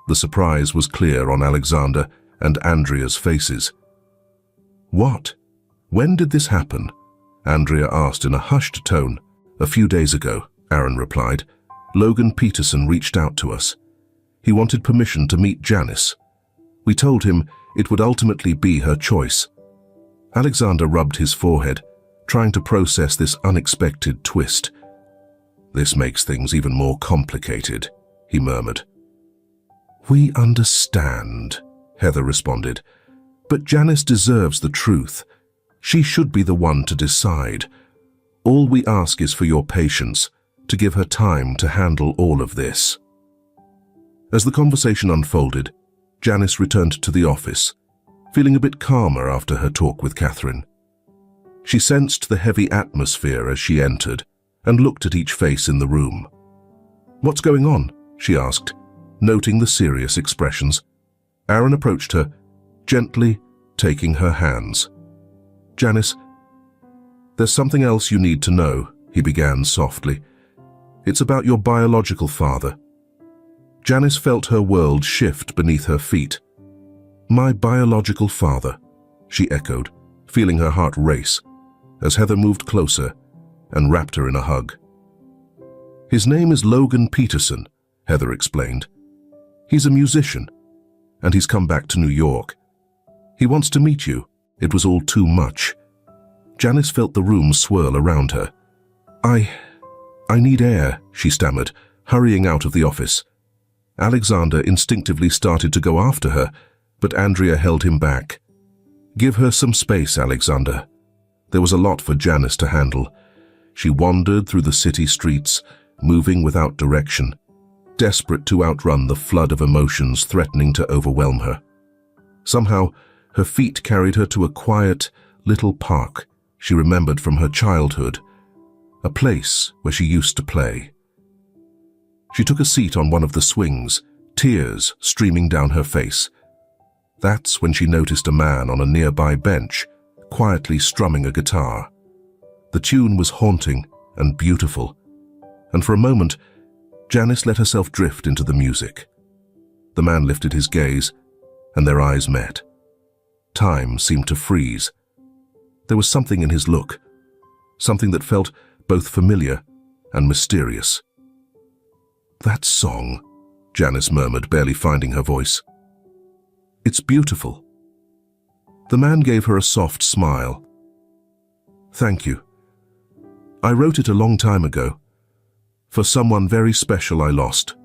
The surprise was clear on Alexander and Andrea's faces. "What? When did this happen?" Andrea asked in a hushed tone. "A few days ago," Aaron replied. "Logan Peterson reached out to us. He wanted permission to meet Janice. We told him it would ultimately be her choice." Alexander rubbed his forehead, trying to process this unexpected twist. "This makes things even more complicated," he murmured. "We understand," Heather responded. "But Janice deserves the truth. She should be the one to decide. All we ask is for your patience, to give her time to handle all of this." As the conversation unfolded, Janice returned to the office, feeling a bit calmer after her talk with Catherine. She sensed the heavy atmosphere as she entered and looked at each face in the room. "What's going on?" she asked, noting the serious expressions. Aaron approached her, gently taking her hands. "Janice, there's something else you need to know," he began softly. "It's about your biological father." Janice felt her world shift beneath her feet. "My biological father," she echoed, feeling her heart race, as Heather moved closer and wrapped her in a hug. "His name is Logan Peterson," Heather explained. "He's a musician, and he's come back to New York. He wants to meet you." It was all too much. Janice felt the room swirl around her. I need air," she stammered, hurrying out of the office. Alexander instinctively started to go after her, but Andrea held him back. "Give her some space, Alexander." There was a lot for Janice to handle. She wandered through the city streets, moving without direction, desperate to outrun the flood of emotions threatening to overwhelm her. Somehow, her feet carried her to a quiet, little park she remembered from her childhood, a place where she used to play. She took a seat on one of the swings, tears streaming down her face. That's when she noticed a man on a nearby bench, quietly strumming a guitar. The tune was haunting and beautiful, and for a moment, Janice let herself drift into the music. The man lifted his gaze, and their eyes met. Time seemed to freeze. There was something in his look, something that felt both familiar and mysterious. "That song," Janice murmured, barely finding her voice. "It's beautiful." The man gave her a soft smile. "Thank you. I wrote it a long time ago, for someone very special I lost."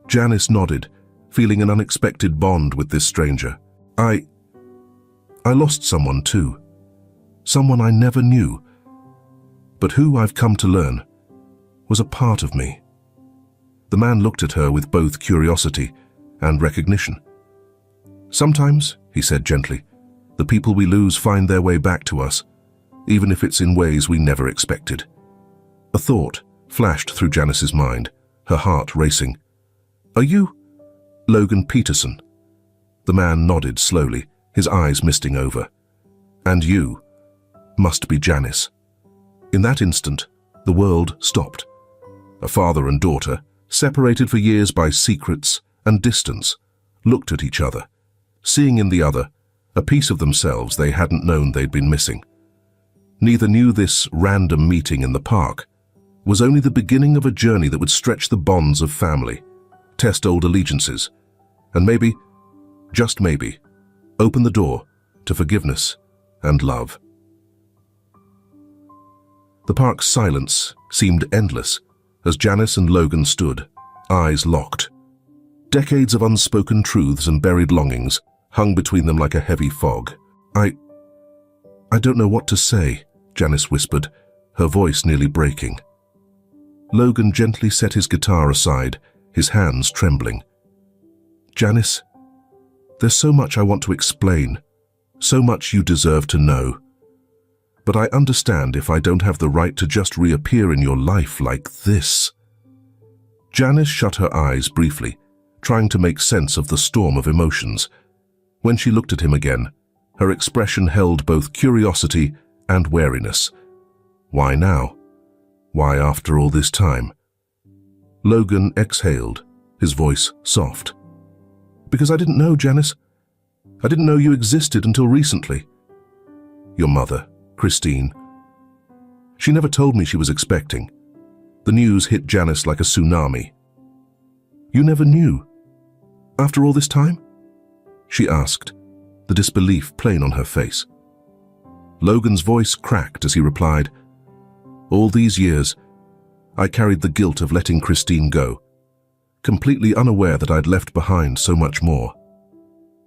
Janice nodded, feeling an unexpected bond with this stranger. I lost someone too. Someone I never knew, but who I've come to learn was a part of me." The man looked at her with both curiosity and recognition. "Sometimes," he said gently, "the people we lose find their way back to us, even if it's in ways we never expected." A thought flashed through Janice's mind, her heart racing. "Are you Logan Peterson?" The man nodded slowly, his eyes misting over. "And you must be Janice." In that instant, the world stopped. A father and daughter, separated for years by secrets and distance, looked at each other, seeing in the other a piece of themselves they hadn't known they'd been missing. Neither knew this random meeting in the park was only the beginning of a journey that would stretch the bonds of family, test old allegiances, and maybe, just maybe, open the door to forgiveness and love. The park's silence seemed endless as Janice and Logan stood, eyes locked. Decades of unspoken truths and buried longings hung between them like a heavy fog. I don't know what to say," Janice whispered, her voice nearly breaking. Logan gently set his guitar aside, his hands trembling. "Janice, There's so much I want to explain, so much you deserve to know. But I understand if I don't have the right to just reappear in your life like this." Janice shut her eyes briefly, trying to make sense of the storm of emotions. When she looked at him again, her expression held both curiosity and wariness. Why now? Why after all this time? Logan exhaled, his voice soft. "Because I didn't know, Janice. I didn't know you existed until recently. Your mother, Christine. She never told me she was expecting. The news hit Janice like a tsunami." "You never knew? After all this time?" she asked, the disbelief plain on her face. Logan's voice cracked as he replied, "All these years, I carried the guilt of letting Christine go, completely unaware that I'd left behind so much more.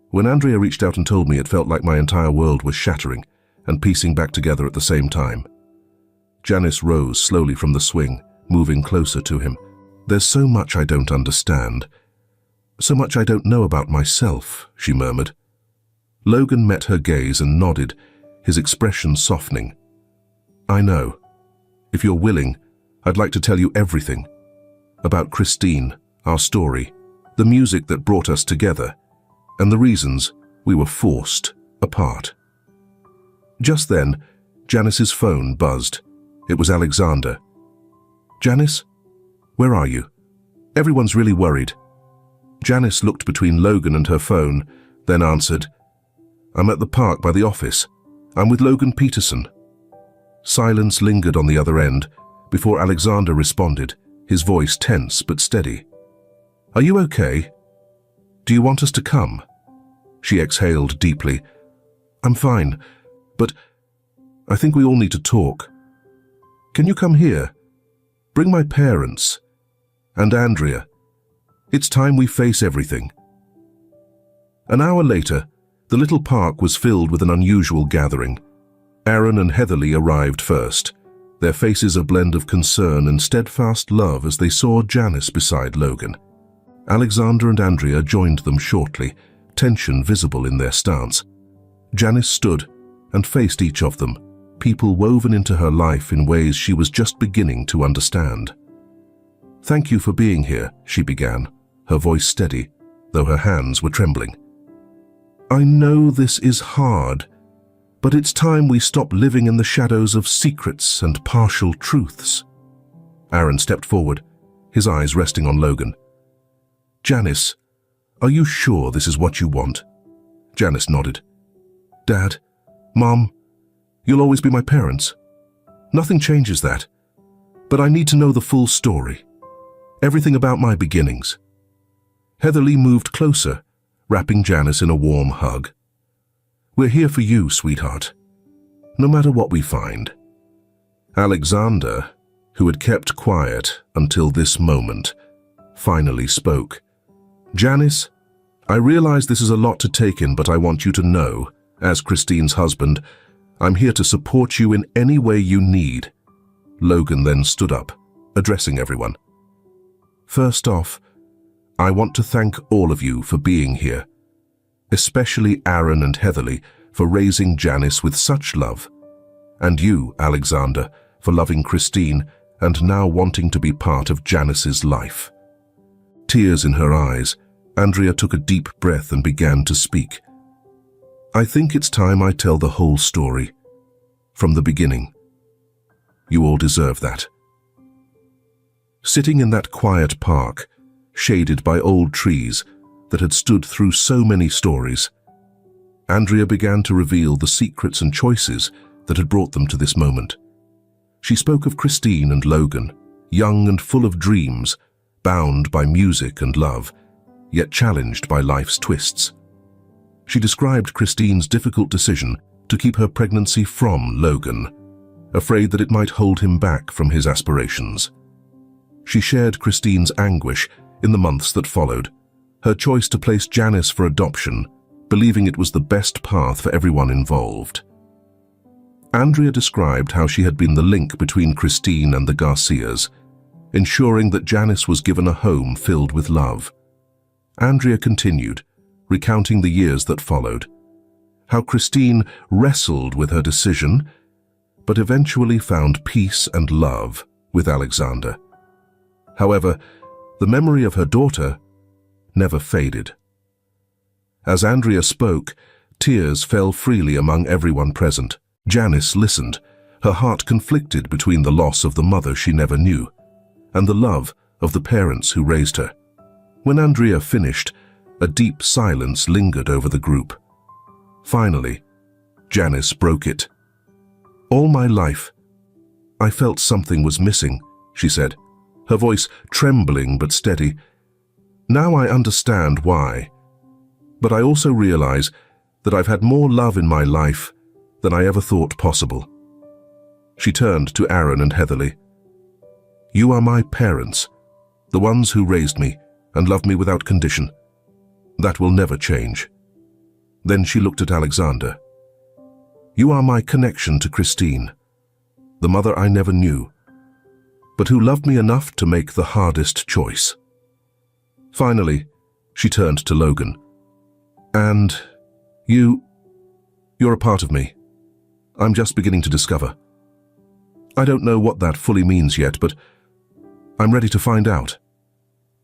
When Andrea reached out and told me, it felt like my entire world was shattering and piecing back together at the same time." Janice rose slowly from the swing, moving closer to him. "There's so much I don't understand. So much I don't know about myself," she murmured. Logan met her gaze and nodded, his expression softening. "I know. If you're willing, I'd like to tell you everything. About Christine, our story, the music that brought us together, and the reasons we were forced apart." Just then, Janice's phone buzzed. It was Alexander. "Janice, where are you? Everyone's really worried." Janice looked between Logan and her phone, then answered, "I'm at the park by the office. I'm with Logan Peterson." Silence lingered on the other end before Alexander responded, his voice tense but steady. "Are you okay? Do you want us to come?" She exhaled deeply. "I'm fine, but I think we all need to talk. Can you come here? Bring my parents. And Andrea. It's time we face everything." An hour later, the little park was filled with an unusual gathering. Aaron and Heatherly arrived first, their faces a blend of concern and steadfast love as they saw Janice beside Logan. Alexander and Andrea joined them shortly, tension visible in their stance. Janice stood and faced each of them, people woven into her life in ways she was just beginning to understand. "Thank you for being here," she began, her voice steady, though her hands were trembling. "I know this is hard, but it's time we stop living in the shadows of secrets and partial truths." Aaron stepped forward, his eyes resting on Logan. "Janice, are you sure this is what you want?" Janice nodded. "Dad, Mom, you'll always be my parents. Nothing changes that. But I need to know the full story. Everything about my beginnings." Heatherly moved closer, wrapping Janice in a warm hug. "We're here for you, sweetheart, no matter what we find." Alexander, who had kept quiet until this moment, finally spoke. "Janice, I realize this is a lot to take in, but I want you to know, as Christine's husband, I'm here to support you in any way you need." Logan then stood up, addressing everyone. "First off, I want to thank all of you for being here, especially Aaron and Heatherly for raising Janice with such love, and you, Alexander, for loving Christine and now wanting to be part of Janice's life." Tears in her eyes, Andrea took a deep breath and began to speak. "I think it's time I tell the whole story, from the beginning. You all deserve that." Sitting in that quiet park, shaded by old trees that had stood through so many stories, Andrea began to reveal the secrets and choices that had brought them to this moment. She spoke of Christine and Logan, young and full of dreams, bound by music and love, yet challenged by life's twists. She described Christine's difficult decision to keep her pregnancy from Logan, afraid that it might hold him back from his aspirations. She shared Christine's anguish in the months that followed, her choice to place Janice for adoption, believing it was the best path for everyone involved. Andrea described how she had been the link between Christine and the Garcias, ensuring that Janice was given a home filled with love. Andrea continued, recounting the years that followed. How Christine wrestled with her decision, but eventually found peace and love with Alexander. However, the memory of her daughter never faded. As Andrea spoke, tears fell freely among everyone present. Janice listened, her heart conflicted between the loss of the mother she never knew and the love of the parents who raised her. When Andrea finished, a deep silence lingered over the group. Finally, Janice broke it. "All my life, I felt something was missing," she said, her voice trembling but steady. "Now I understand why. But I also realize that I've had more love in my life than I ever thought possible." She turned to Aaron and Heatherly. "You are my parents, the ones who raised me and loved me without condition. That will never change." Then she looked at Alexander. "You are my connection to Christine, the mother I never knew, but who loved me enough to make the hardest choice." Finally, she turned to Logan. "And you're a part of me. I'm just beginning to discover. I don't know what that fully means yet, but I'm ready to find out."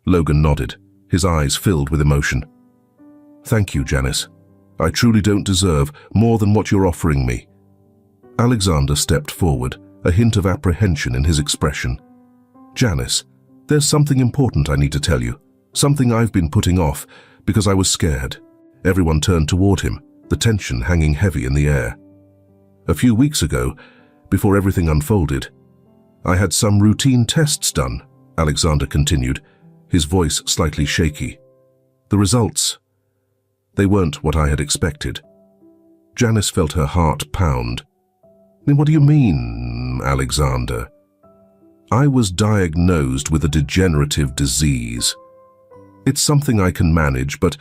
Logan nodded, his eyes filled with emotion. "Thank you, Janice. I truly don't deserve more than what you're offering me." Alexander stepped forward, a hint of apprehension in his expression. "Janice, there's something important I need to tell you, something I've been putting off because I was scared." Everyone turned toward him, the tension hanging heavy in the air. "A few weeks ago, before everything unfolded, I had some routine tests done," Alexander continued, his voice slightly shaky. "The results, they weren't what I had expected." Janice felt her heart pound. "What do you mean, Alexander?" "I was diagnosed with a degenerative disease. It's something I can manage, but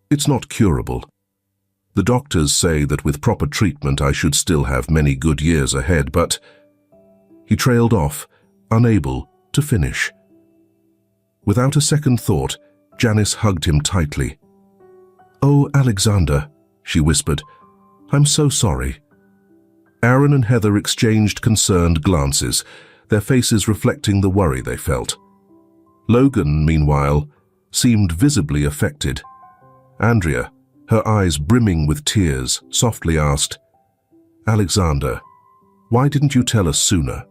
it's not curable. The doctors say that with proper treatment I should still have many good years ahead, but..." He trailed off, unable to finish. Without a second thought, Janice hugged him tightly. "Oh, Alexander," she whispered, "I'm so sorry." Aaron and Heather exchanged concerned glances, their faces reflecting the worry they felt. Logan, meanwhile, seemed visibly affected. Andrea, her eyes brimming with tears, softly asked, "Alexander, why didn't you tell us sooner?"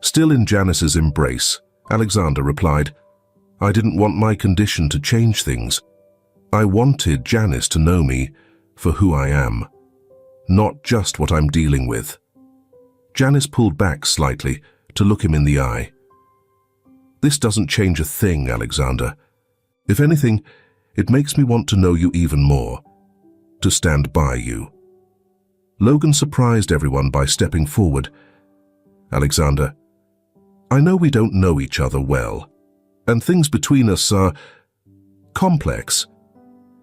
Still in Janice's embrace, Alexander replied, "I didn't want my condition to change things. I wanted Janice to know me for who I am, not just what I'm dealing with." Janice pulled back slightly to look him in the eye. "This doesn't change a thing, Alexander. If anything, it makes me want to know you even more, to stand by you." Logan surprised everyone by stepping forward. "Alexander, I know we don't know each other well, and things between us are complex,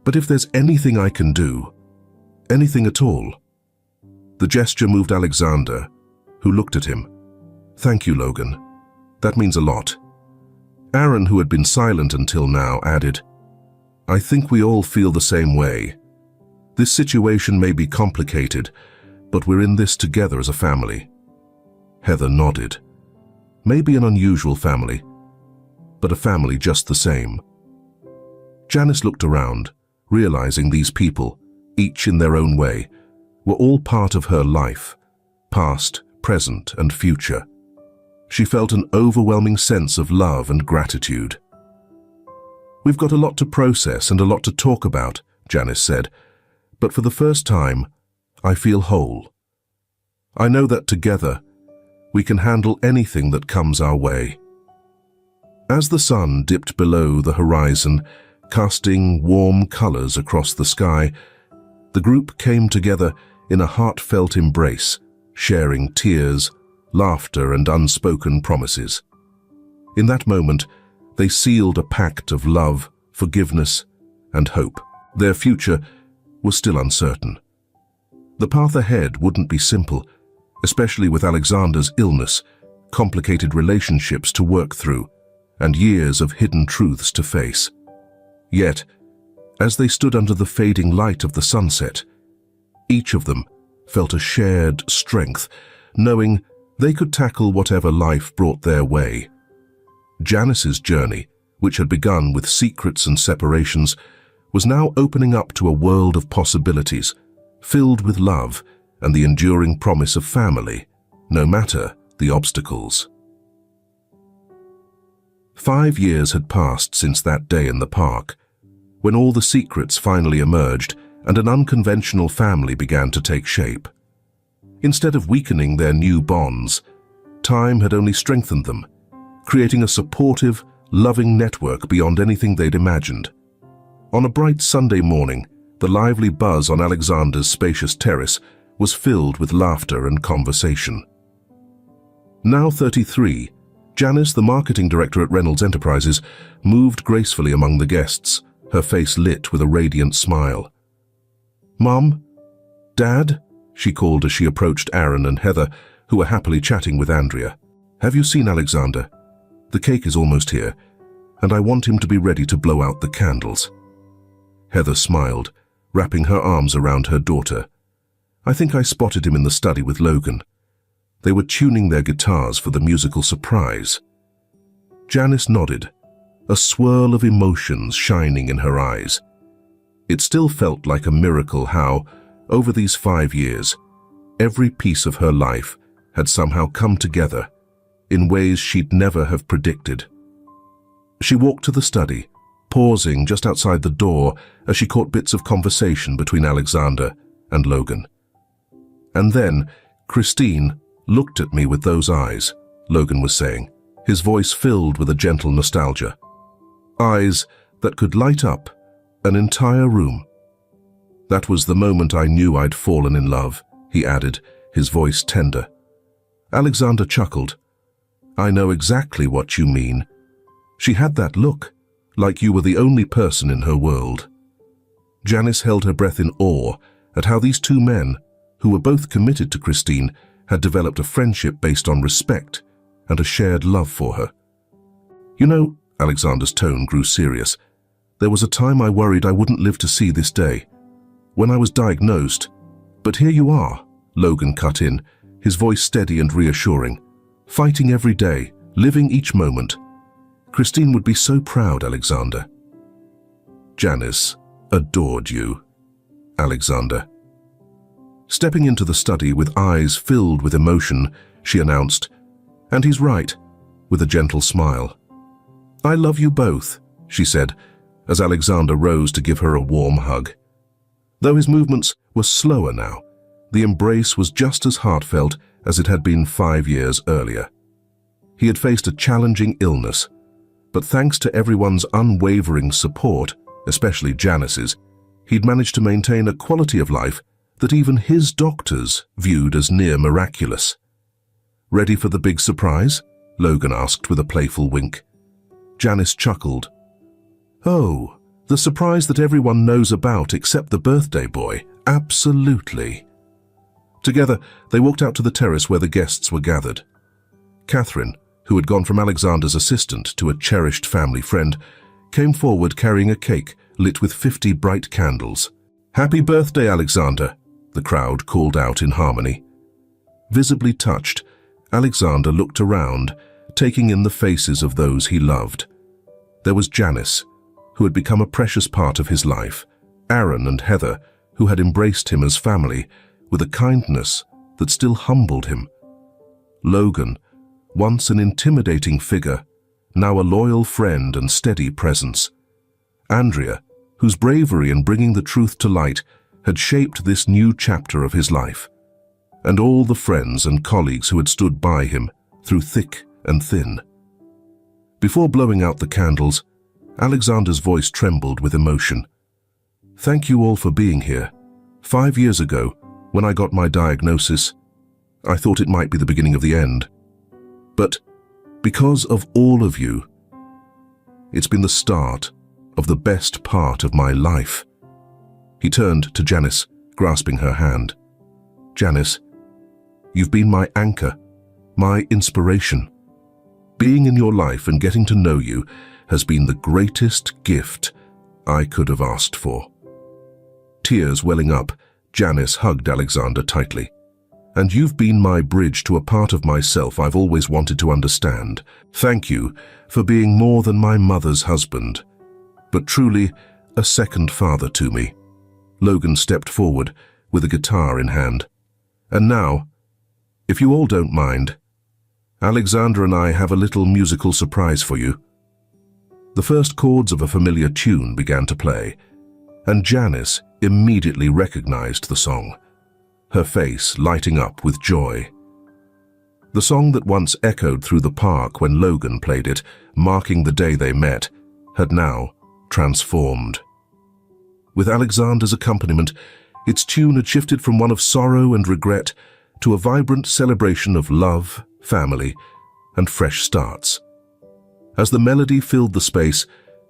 but if there's anything I can do, anything at all..." The gesture moved Alexander, who looked at him. "Thank you, Logan. That means a lot." Aaron, who had been silent until now, added, "I think we all feel the same way. This situation may be complicated, but we're in this together as a family." Heather nodded. "Maybe an unusual family, but a family just the same." Janice looked around, realizing these people, each in their own way, were all part of her life, past, present, and future. She felt an overwhelming sense of love and gratitude. "We've got a lot to process and a lot to talk about," Janice said, "but for the first time, I feel whole. I know that together, we can handle anything that comes our way." As the sun dipped below the horizon, casting warm colors across the sky, the group came together in a heartfelt embrace, sharing tears, laughter, and unspoken promises. In that moment, they sealed a pact of love, forgiveness, and hope. Their future was still uncertain. The path ahead wouldn't be simple, especially with Alexander's illness, complicated relationships to work through, and years of hidden truths to face. Yet, As they stood under the fading light of the sunset, each of them felt a shared strength, knowing they could tackle whatever life brought their way. Janice's journey, which had begun with secrets and separations, was now opening up to a world of possibilities, filled with love and the enduring promise of family, no matter the obstacles. 5 years had passed since that day in the park, when all the secrets finally emerged and an unconventional family began to take shape. Instead of weakening their new bonds, time had only strengthened them, creating a supportive, loving network beyond anything they'd imagined. On a bright Sunday morning, the lively buzz on Alexander's spacious terrace was filled with laughter and conversation. Now 33, Janice, the marketing director at Reynolds Enterprises, moved gracefully among the guests, her face lit with a radiant smile. "Mom? Dad?" she called as she approached Aaron and Heather, who were happily chatting with Andrea. "Have you seen Alexander? The cake is almost here, and I want him to be ready to blow out the candles." Heather smiled, wrapping her arms around her daughter. "I think I spotted him in the study with Logan. They were tuning their guitars for the musical surprise." Janice nodded, a swirl of emotions shining in her eyes. It still felt like a miracle how, over these 5 years, every piece of her life had somehow come together in ways she'd never have predicted. She walked to the study, pausing just outside the door as she caught bits of conversation between Alexander and Logan. "And then, Christine looked at me with those eyes," Logan was saying, his voice filled with a gentle nostalgia. "Eyes that could light up an entire room. That was the moment I knew I'd fallen in love," he added, his voice tender. Alexander chuckled. "I know exactly what you mean. She had that look, like you were the only person in her world." Janice held her breath in awe at how these two men, who were both committed to Christine, had developed a friendship based on respect and a shared love for her. "You know," Alexander's tone grew serious, "there was a time I worried I wouldn't live to see this day, when I was diagnosed. But here you are," Logan cut in, his voice steady and reassuring, "fighting every day, living each moment. Christine would be so proud, Alexander." "Janice adored you, Alexander." Stepping into the study with eyes filled with emotion, she announced, "And he's right," with a gentle smile. "I love you both," she said, as Alexander rose to give her a warm hug. Though his movements were slower now, the embrace was just as heartfelt as it had been 5 years earlier. He had faced a challenging illness, but thanks to everyone's unwavering support, especially Janice's, he'd managed to maintain a quality of life that even his doctors viewed as near miraculous. "Ready for the big surprise?" Logan asked with a playful wink. Janice chuckled. "Oh, the surprise that everyone knows about except the birthday boy. Absolutely." Together, they walked out to the terrace where the guests were gathered. Catherine, who had gone from Alexander's assistant to a cherished family friend, came forward carrying a cake lit with 50 bright candles. "Happy birthday, Alexander," the crowd called out in harmony. Visibly touched, Alexander looked around, taking in the faces of those he loved. There was Janice, who had become a precious part of his life, Aaron and Heather, who had embraced him as family with a kindness that still humbled him. Logan, once an intimidating figure, now a loyal friend and steady presence. Andrea, whose bravery in bringing the truth to light had shaped this new chapter of his life. And all the friends and colleagues who had stood by him through thick and thin. Before blowing out the candles, Alexander's voice trembled with emotion. "Thank you all for being here. 5 years ago, when I got my diagnosis, I thought it might be the beginning of the end. But because of all of you, it's been the start of the best part of my life." He turned to Janice, grasping her hand. "Janice, you've been my anchor, my inspiration. Being in your life and getting to know you has been the greatest gift I could have asked for." Tears welling up, Janice hugged Alexander tightly. "And you've been my bridge to a part of myself I've always wanted to understand. Thank you for being more than my mother's husband, but truly a second father to me." Logan stepped forward with a guitar in hand. "And now, if you all don't mind, Alexander and I have a little musical surprise for you." The first chords of a familiar tune began to play, and Janice immediately recognized the song, her face lighting up with joy. The song that once echoed through the park when Logan played it, marking the day they met, had now transformed. With Alexander's accompaniment, its tune had shifted from one of sorrow and regret to a vibrant celebration of love, family, and fresh starts. As the melody filled the space,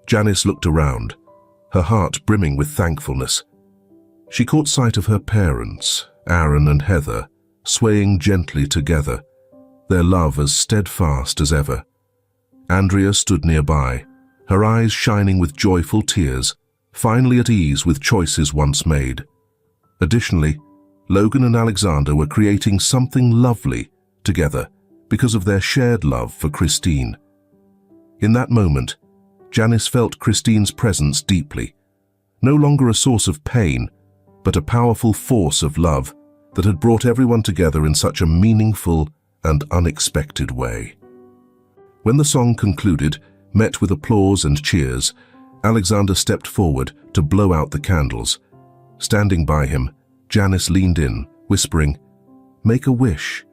Janice looked around, her heart brimming with thankfulness. She caught sight of her parents, Aaron and Heather, swaying gently together, their love as steadfast as ever. Andrea stood nearby, her eyes shining with joyful tears, finally at ease with choices once made. Additionally, Logan and Alexander were creating something lovely together because of their shared love for Christine. In that moment, Janice felt Christine's presence deeply, no longer a source of pain, but a powerful force of love that had brought everyone together in such a meaningful and unexpected way. When the song concluded, met with applause and cheers, Alexander stepped forward to blow out the candles. Standing by him, Janice leaned in, whispering, "Make a wish."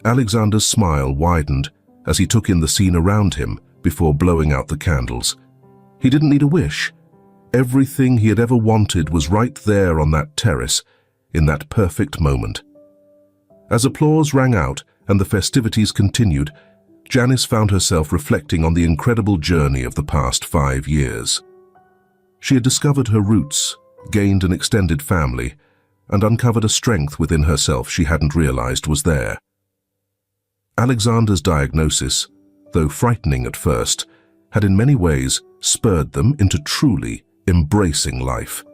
Alexander's smile widened as he took in the scene around him before blowing out the candles. He didn't need a wish. Everything he had ever wanted was right there on that terrace, in that perfect moment. As applause rang out and the festivities continued, Janice found herself reflecting on the incredible journey of the past 5 years. She had discovered her roots, gained an extended family, and uncovered a strength within herself she hadn't realized was there. Alexander's diagnosis, though frightening at first, had in many ways spurred them into truly embracing life.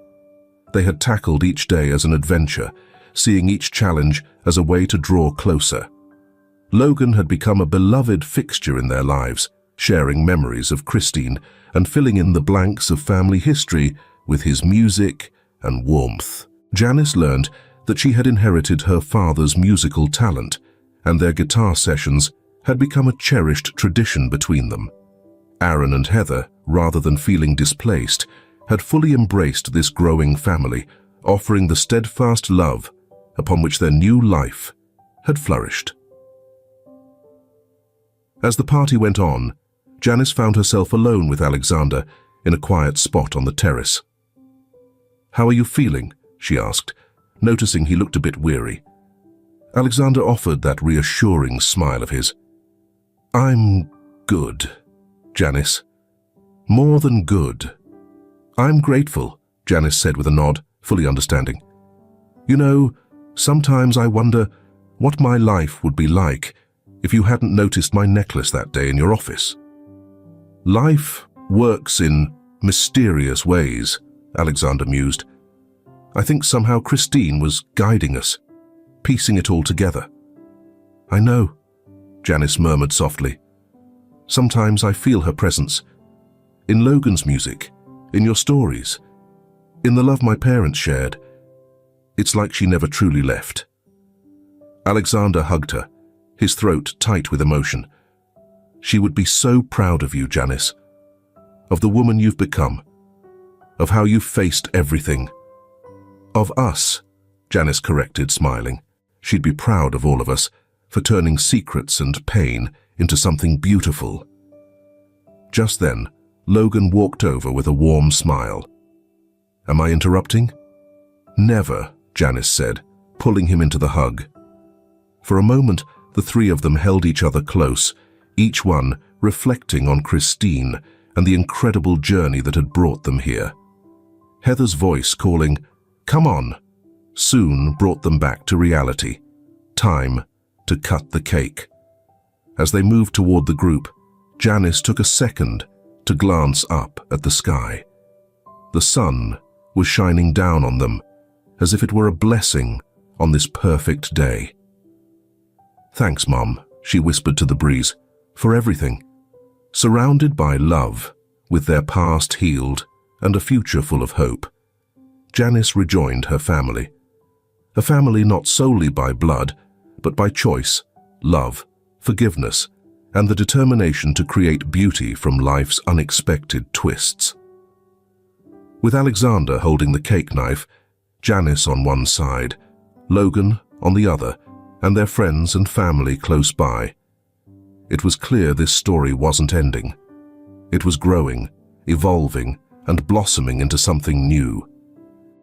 They had tackled each day as an adventure, seeing each challenge as a way to draw closer. Logan had become a beloved fixture in their lives, sharing memories of Christine and filling in the blanks of family history with his music and warmth. Janice learned that she had inherited her father's musical talent, and their guitar sessions had become a cherished tradition between them. Aaron and Heather, rather than feeling displaced, had fully embraced this growing family, offering the steadfast love upon which their new life had flourished. As the party went on, Janice found herself alone with Alexander in a quiet spot on the terrace. "How are you feeling?" she asked, noticing he looked a bit weary. Alexander offered that reassuring smile of his. "I'm good, Janice. More than good." "I'm grateful," Janice said with a nod, fully understanding. "You know, sometimes I wonder what my life would be like if you hadn't noticed my necklace that day in your office." "Life works in mysterious ways," Alexander mused. "I think somehow Christine was guiding us, piecing it all together." "I know," Janice murmured softly. "Sometimes I feel her presence. In Logan's music, in your stories, in the love my parents shared. It's like she never truly left." Alexander hugged her, his throat tight with emotion. "She would be so proud of you, Janice. Of the woman you've become. Of how you've faced everything. Of us," Janice corrected, smiling. "She'd be proud of all of us for turning secrets and pain into something beautiful." Just then, Logan walked over with a warm smile. "Am I interrupting?" "Never," Janice said, pulling him into the hug. For a moment, the three of them held each other close, each one reflecting on Christine and the incredible journey that had brought them here. Heather's voice calling, "Come on," soon brought them back to reality. Time to cut the cake. As they moved toward the group, Janice took a second to glance up at the sky, The sun was shining down on them, as if it were a blessing on this perfect day. "Thanks, Mom," she whispered to the breeze, "for everything." Surrounded by love, with their past healed and a future full of hope, Janice rejoined her family. A family not solely by blood, but by choice, love, forgiveness, and the determination to create beauty from life's unexpected twists. With Alexander holding the cake knife, Janice on one side, Logan on the other, and their friends and family close by, it was clear this story wasn't ending. It was growing, evolving, and blossoming into something new.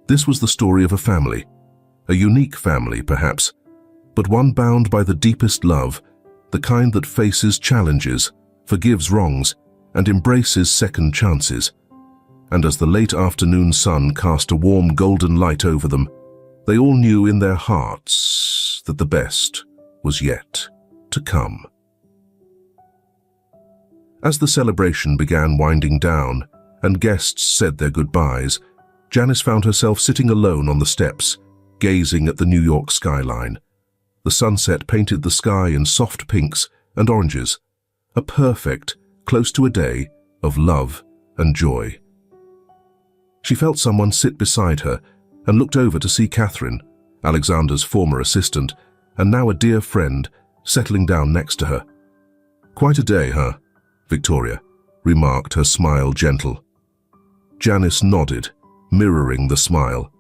This was the story of a family, a unique family perhaps, but one bound by the deepest love, the kind that faces challenges, forgives wrongs, and embraces second chances. And as the late afternoon sun cast a warm golden light over them, they all knew in their hearts that the best was yet to come. As the celebration began winding down and guests said their goodbyes, Janice found herself sitting alone on the steps, gazing at the New York skyline. The sunset painted the sky in soft pinks and oranges, a perfect, close to a day of love and joy. She felt someone sit beside her and looked over to see Catherine, Alexander's former assistant, and now a dear friend, settling down next to her. "Quite a day, huh?" Victoria remarked, her smile gentle. Janice nodded, mirroring the smile.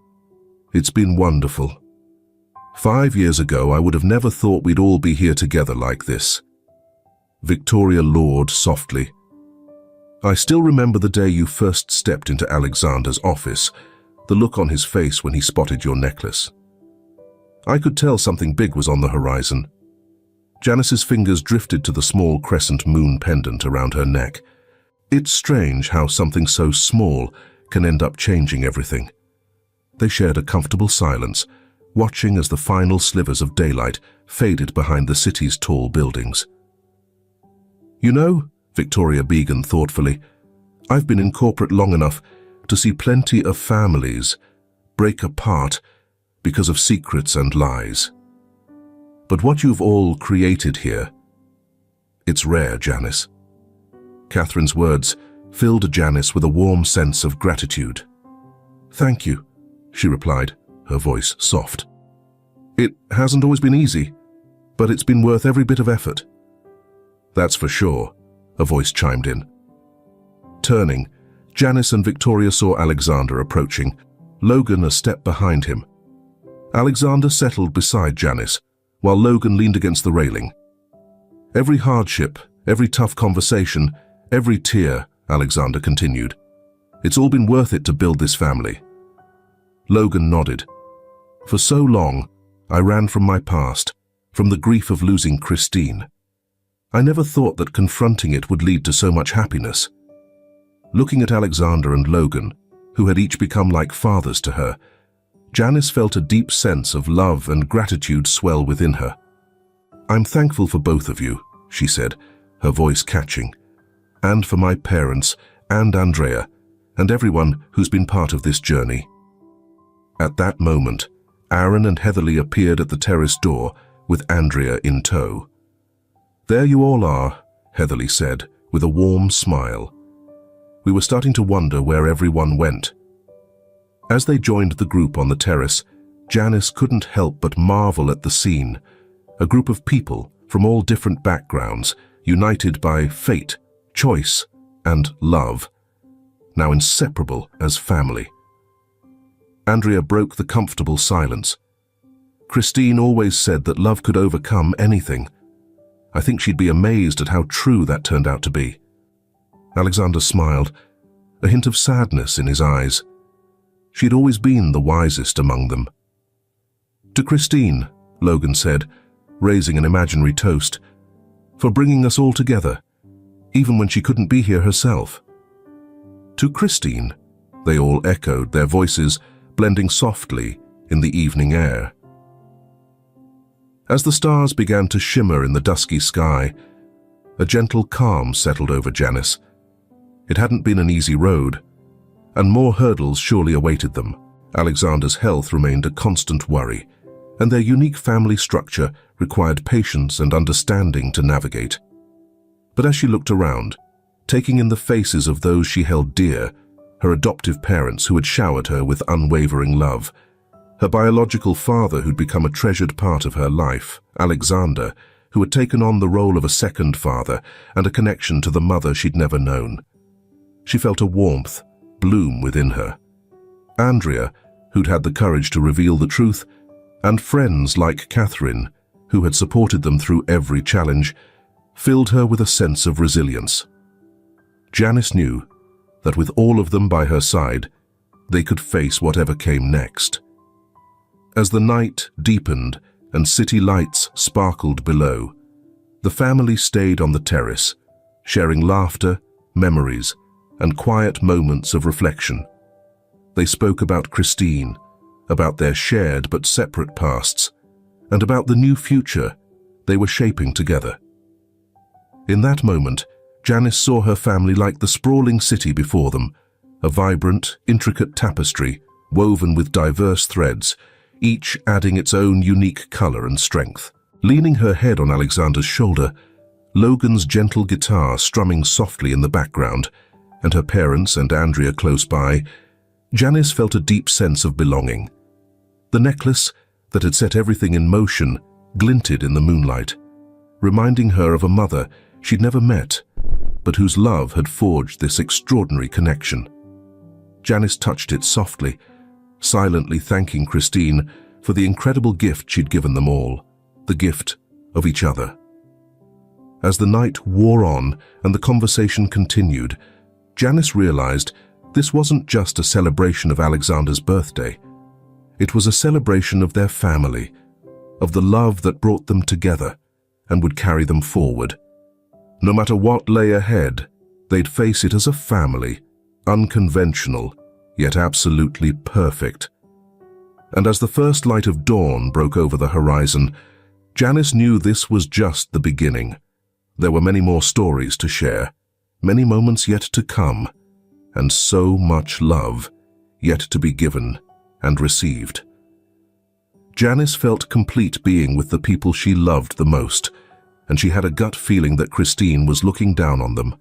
"It's been wonderful. 5 years ago, I would have never thought we'd all be here together like this." Victoria lawed softly. "I still remember the day you first stepped into Alexander's office, the look on his face when he spotted your necklace. I could tell something big was on the horizon." Janice's fingers drifted to the small crescent moon pendant around her neck. It's strange how something so small can end up changing everything. They shared a comfortable silence, watching as the final slivers of daylight faded behind the city's tall buildings. "You know," Victoria began thoughtfully, "I've been in corporate long enough to see plenty of families break apart because of secrets and lies. But what you've all created here, it's rare, Janice." Catherine's words filled Janice with a warm sense of gratitude. "Thank you," she replied, her voice soft. "It hasn't always been easy, but it's been worth every bit of effort." "That's for sure," a voice chimed in. Turning, Janice and Victoria saw Alexander approaching, Logan a step behind him. Alexander settled beside Janice, while Logan leaned against the railing. "Every hardship, every tough conversation, every tear," Alexander continued. "It's all been worth it to build this family." Logan nodded. "For so long, I ran from my past, from the grief of losing Christine. I never thought that confronting it would lead to so much happiness." Looking at Alexander and Logan, who had each become like fathers to her, Janice felt a deep sense of love and gratitude swell within her. "I'm thankful for both of you," she said, her voice catching, "and for my parents and Andrea and everyone who's been part of this journey." At that moment, Aaron and Heatherly appeared at the terrace door with Andrea in tow. "There you all are," Heatherly said, with a warm smile. "We were starting to wonder where everyone went." As they joined the group on the terrace, Janice couldn't help but marvel at the scene. A group of people from all different backgrounds, united by fate, choice, and love, now inseparable as family. Andrea broke the comfortable silence. "Christine always said that love could overcome anything. I think she'd be amazed at how true that turned out to be." Alexander smiled, a hint of sadness in his eyes. She'd always been the wisest among them. "To Christine," Logan said, raising an imaginary toast, "for bringing us all together, even when she couldn't be here herself." "To Christine," they all echoed, their voices blending softly in the evening air. As the stars began to shimmer in the dusky sky, a gentle calm settled over Janice. It hadn't been an easy road. and more hurdles surely awaited them. Alexander's health remained a constant worry, and their unique family structure required patience and understanding to navigate. But as she looked around, taking in the faces of those she held dear, her adoptive parents who had showered her with unwavering love, her biological father who'd become a treasured part of her life, Alexander, who had taken on the role of a second father and a connection to the mother she'd never known. She felt a warmth bloom within her. Andrea, who'd had the courage to reveal the truth, and friends like Catherine, who had supported them through every challenge, filled her with a sense of resilience. Janice knew that with all of them by her side, they could face whatever came next. As the night deepened and city lights sparkled below, the family stayed on the terrace, sharing laughter, memories, and quiet moments of reflection. They spoke about Christine, about their shared but separate pasts, and about the new future they were shaping together. In that moment, Janice saw her family like the sprawling city before them, a vibrant, intricate tapestry woven with diverse threads, each adding its own unique color and strength. Leaning her head on Alexander's shoulder, Logan's gentle guitar strumming softly in the background, and her parents and Andrea close by, Janice felt a deep sense of belonging. The necklace that had set everything in motion glinted in the moonlight, reminding her of a mother she'd never met, but whose love had forged this extraordinary connection. Janice touched it softly, silently thanking Christine for the incredible gift she'd given them all, the gift of each other. As the night wore on and the conversation continued, Janice realized this wasn't just a celebration of Alexander's birthday. It was a celebration of their family, of the love that brought them together and would carry them forward. No matter what lay ahead, they'd face it as a family, unconventional, yet absolutely perfect. And as the first light of dawn broke over the horizon, Janice knew this was just the beginning. There were many more stories to share, many moments yet to come, and so much love yet to be given and received. Janice felt complete being with the people she loved the most, and she had a gut feeling that Christine was looking down on them,